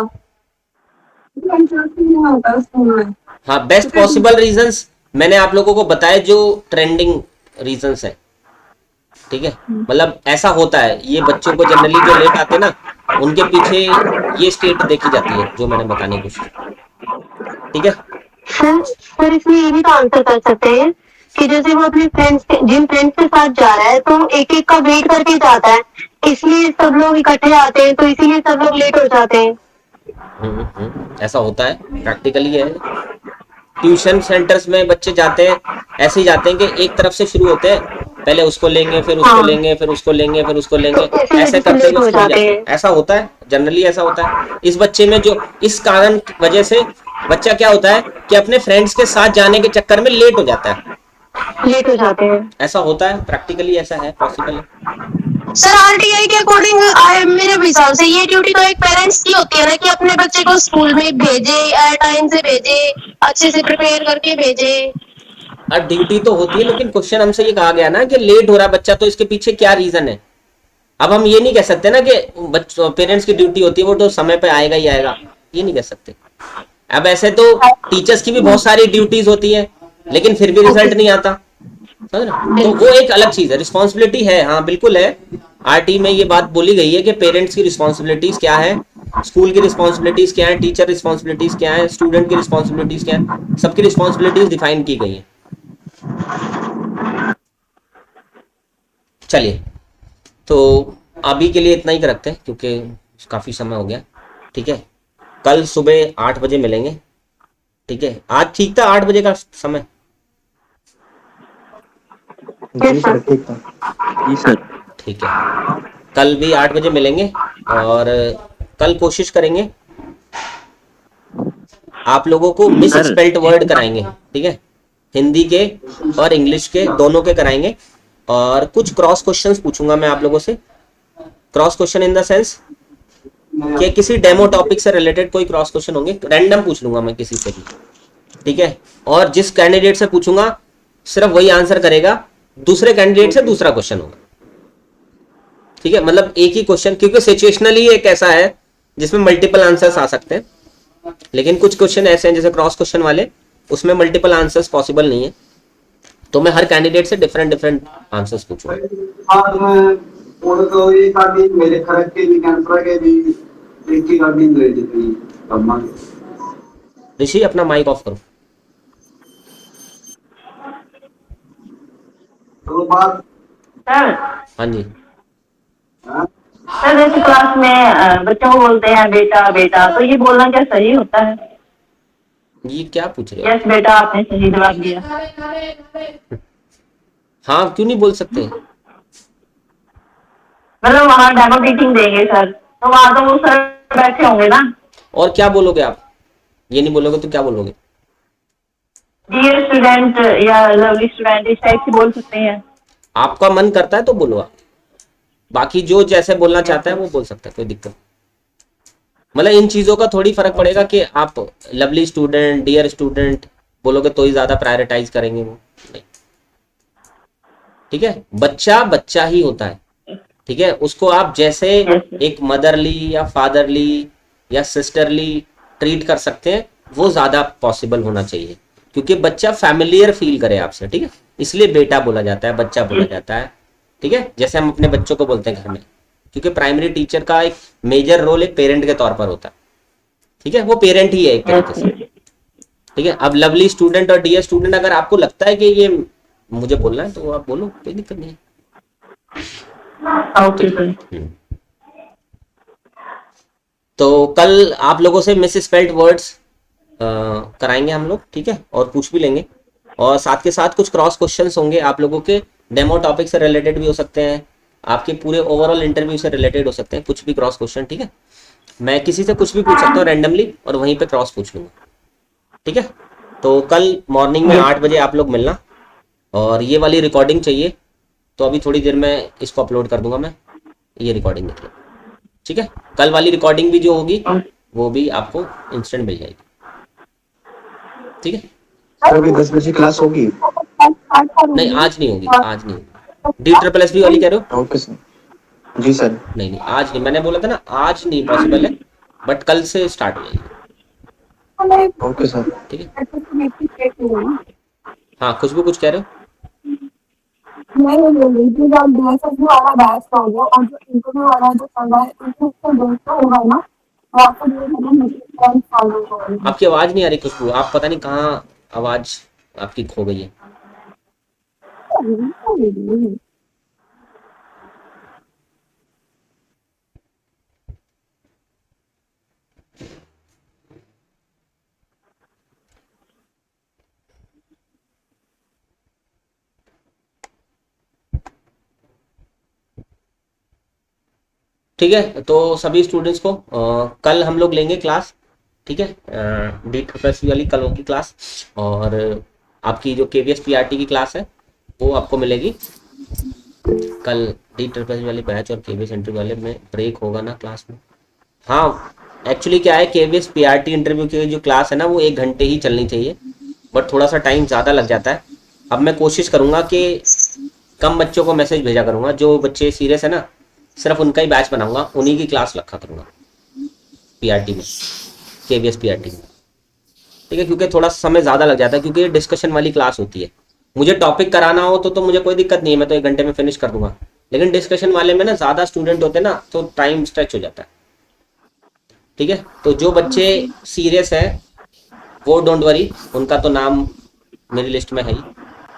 इंटरेस्ट नहीं होता है स्कूल में। हाँ, बेस्ट पॉसिबल रीजंस मैंने आप लोगों को बताया जो ट्रेंडिंग रीजंस है। ठीक है, मतलब ऐसा होता है, ये बच्चों को जनरली जो लेट आते हैं ना उनके पीछे ये स्टेट देखी जाती है जो मैंने बताने की कोशिश। ठीक है सर इसमें ये भी तो आंसर कर सकते हैं कि जैसे वो अपने फ्रेंड्स जिन फ्रेंड्स के साथ जा रहा है तो एक एक का वेट करके जाता है, इसलिए सब लोग इकट्ठे आते हैं, तो इसीलिए सब लोग लेट हो जाते हैं। ऐसा होता है, प्रैक्टिकली है। ट्यूशन सेंटर्स में बच्चे जाते हैं, ऐसे ही जाते हैं कि एक तरफ से शुरू होते हैं, पहले उसको लेंगे फिर उसको लेंगे फिर उसको लेंगे फिर उसको लेंगे, ऐसे करते हुए स्कूल जाते हैं। ऐसा होता है, जनरली ऐसा होता है। इस बच्चे में जो इस कारण की वजह से बच्चा क्या होता है कि अपने फ्रेंड्स के साथ जाने के चक्कर में लेट हो जाता है, लेट हो जाते हैं। ऐसा होता है, प्रैक्टिकली ऐसा है, पॉसिबल है। सर आरटीआई के अकॉर्डिंग मेरे हिसाब से ये ड्यूटी तो एक पेरेंट्स की होती है ना कि अपने बच्चे को स्कूल में भेजे, टाइम से भेजे, अच्छे से प्रिपेयर करके भेजे। ड्यूटी तो होती है, लेकिन क्वेश्चन हमसे ये कहा गया ना कि लेट हो रहा बच्चा, तो इसके पीछे क्या रीजन है। अब हम ये नहीं कह सकते ना कि बच्चों पेरेंट्स की ड्यूटी होती है वो तो समय पे आएगा ही आएगा, ये नहीं कह सकते। अब ऐसे तो टीचर्स की भी बहुत सारी ड्यूटीज होती है लेकिन फिर भी रिजल्ट नहीं आता, समझ रहे? तो वो एक अलग चीज है, रिस्पॉन्सिबिलिटी है, हाँ बिल्कुल है। आरटी में ये बात बोली गई है कि पेरेंट्स की रिस्पॉन्सिबिलिटीज क्या है, स्कूल की रिस्पॉन्सिबिलिटीज क्या है, टीचर रिस्पॉन्सिबिलिटीज क्या है, स्टूडेंट की रिस्पॉन्सिबिलिटीज क्या है, सबकी रिस्पॉन्सिबिलिटीज डिफाइन की गई है। चलिए, तो अभी के लिए इतना ही रखते हैं क्योंकि काफी समय हो गया। ठीक है, कल सुबह 8 बजे मिलेंगे। ठीक है, आज ठीक था 8 बजे का समय? जी सर, ठीक था। जी सर। ठीक है, कल भी 8 बजे मिलेंगे और कल कोशिश करेंगे आप लोगों को मिस स्पेल्ट वर्ड कराएंगे, ठीक है, हिंदी के और इंग्लिश के दोनों के कराएंगे। और कुछ क्रॉस क्वेश्चंस पूछूंगा मैं आप लोगों से, cross question in the sense कि किसी डेमो टॉपिक से रिलेटेड कोई क्रॉस क्वेश्चन होंगे, रैंडम पूछ लूंगा मैं किसी से भी, ठीक है। और जिस कैंडिडेट से पूछूंगा सिर्फ वही आंसर करेगा, दूसरे कैंडिडेट से दूसरा क्वेश्चन होगा, ठीक है। मतलब एक ही क्वेश्चन, क्योंकि सिचुएशनली एक ऐसा है जिसमें मल्टीपल आंसर्स आ सकते हैं, लेकिन कुछ क्वेश्चन ऐसे हैं जैसे क्रॉस क्वेश्चन वाले, उसमें मल्टीपल आंसर्स पॉसिबल नहीं है, तो मैं हर कैंडिडेट से डिफरेंट डिफरेंट आंसर्स पूछूंगा। ऋषि अपना माइक ऑफ करो। सर हाँ जी, सर जैसे क्लास में बच्चों को बोलते हैं बेटा बेटा, तो ये बोलना क्या सही होता है? ये क्या पूछ रहे हो? यस बेटा, आपने सही जवाब दिया। हाँ, क्यों नहीं बोल सकते? मतलब वहाँ डेमो टीचिंग देंगे सर, तो वहाँ तो वो सर बैठे होंगे ना। और क्या बोलोगे आप? ये नहीं बोलोगे तो क्या बोलोगे? डियर स्टूडेंट या लवली स्टूडेंट, इस टाइप से बोल सकते हैं। आपका मन करता है तो बोलो आप, बाकी जो जैसे बोलना चाहता है वो बोल सकता है, कोई दिक्कत। मतलब इन चीजों का थोड़ी फर्क पड़ेगा कि आप लवली स्टूडेंट, डियर स्टूडेंट बोलोगे तो ही ज्यादा प्रायोरिटाइज करेंगे वो, नहीं, ठीक है। बच्चा बच्चा ही होता है, ठीक है, उसको आप जैसे एक मदरली या फादरली या सिस्टरली ट्रीट कर सकते हैं वो ज्यादा पॉसिबल होना चाहिए, क्योंकि बच्चा फैमिलियर फील करे आपसे, ठीक है, इसलिए बेटा बोला जाता है, बच्चा बोला जाता है, ठीक है, जैसे हम अपने बच्चों को बोलते हैं घर में, क्योंकि प्राइमरी टीचर का एक मेजर रोल एक पेरेंट के तौर पर होता है, ठीक है, वो पेरेंट ही है एक तरीके से, ठीक है। अब लवली स्टूडेंट और डियर स्टूडेंट अगर आपको लगता है कि ये मुझे बोलना है तो आप बोलो, कोई दिक्कत नहीं है। Okay sir. तो कल आप लोगों से मिस स्पेल्ड वर्ड्स कराएंगे हम लोग, ठीक है, और पूछ भी लेंगे, और साथ के साथ कुछ क्रॉस क्वेश्चंस होंगे आप लोगों के, डेमो टॉपिक से रिलेटेड भी हो सकते हैं, आपके पूरे ओवरऑल इंटरव्यू से रिलेटेड हो सकते हैं, कुछ भी क्रॉस क्वेश्चन, ठीक है। मैं किसी से कुछ भी पूछ सकता हूँ रैंडमली और वहीं पे क्रॉस पूछ लूंगा, ठीक है। तो कल मॉर्निंग में 8 बजे आप लोग मिलना, और ये वाली रिकॉर्डिंग चाहिए तो अभी थोड़ी देर में इसको अपलोड कर दूंगा मैं, ये रिकॉर्डिंग निकले, ठीक है। कल वाली रिकॉर्डिंग भी जो होगी वो भी आपको इंस्टेंट मिल जाएगी, ठीक है। सर अभी 10 बजे क्लास होगी? नहीं आज नहीं होगी, आज नहीं होगी। DSSS वाली कह रहे हो? Okay sir. जी सर। नहीं नहीं आज नहीं, मैंने बोला था ना आज नहीं पॉसिबल है, बट कल से स्टार्ट हो जाएगी। Okay sir. ठीक है। हाँ खुशबू कुछ कह रहे हो? मैं ये बोल रही थी जब DSSS वाला बैच होगा और जो इंटरव्यू वाला जो चल रहा है उसको देखते होगा ना, वहाँ पर ये मतलब फॉलो होगा। आपकी आवाज नहीं आ रही खुशबू, आप पता नहीं कहाँ आवाज आपकी खो गई है। ठीक है, तो सभी स्टूडेंट्स को कल हम लोग लेंगे क्लास, ठीक है। DSSS वाली कल होगी क्लास, और आपकी जो KVS PRT की क्लास है वो आपको मिलेगी कल। DSSS वाले बैच और KVS इंटरव्यू वाले में ब्रेक होगा ना क्लास में? हाँ एक्चुअली क्या है, KVS PRT इंटरव्यू की जो क्लास है ना वो 1 घंटे ही चलनी चाहिए, बट थोड़ा सा टाइम ज़्यादा लग जाता है। अब मैं कोशिश करूँगा कि कम बच्चों को मैसेज भेजा करूँगा, जो बच्चे सीरियस है ना सिर्फ उनका ही बैच बनाऊंगा, उन्हीं की क्लास रखा करूँगा PRT में, KVS PRT में, ठीक है, क्योंकि थोड़ा समय ज़्यादा लग जाता है, क्योंकि डिस्कशन वाली क्लास होती है। मुझे टॉपिक कराना हो तो मुझे कोई दिक्कत नहीं है, मैं तो 1 घंटे में फिनिश कर दूंगा, लेकिन डिस्कशन वाले में ना ज़्यादा स्टूडेंट होते हैं ना तो टाइम स्ट्रेच हो जाता है, ठीक है। तो जो बच्चे सीरियस है वो डोंट वरी, उनका तो नाम मेरी लिस्ट में है ही,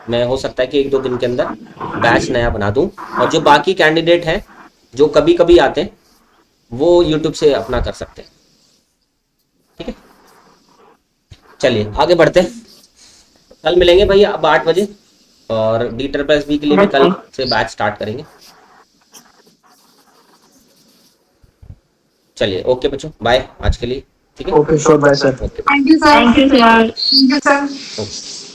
मैं हो सकता है कि 1-2 दिन के अंदर बैच नया बना दूं, और जो बाकी कैंडिडेट हैं जो कभी कभी आते हैं वो YouTube से अपना कर सकते हैं, ठीक है। चलिए आगे बढ़ते हैं, कल मिलेंगे भैया अब 8 बजे, और DSSS के लिए भी कल से बैच स्टार्ट करेंगे। चलिए ओके बच्चों, बाय आज के लिए, ठीक है। Okay sure, bye sir. Okay thank you sir. Thank you sir. Thank you sir. Okay.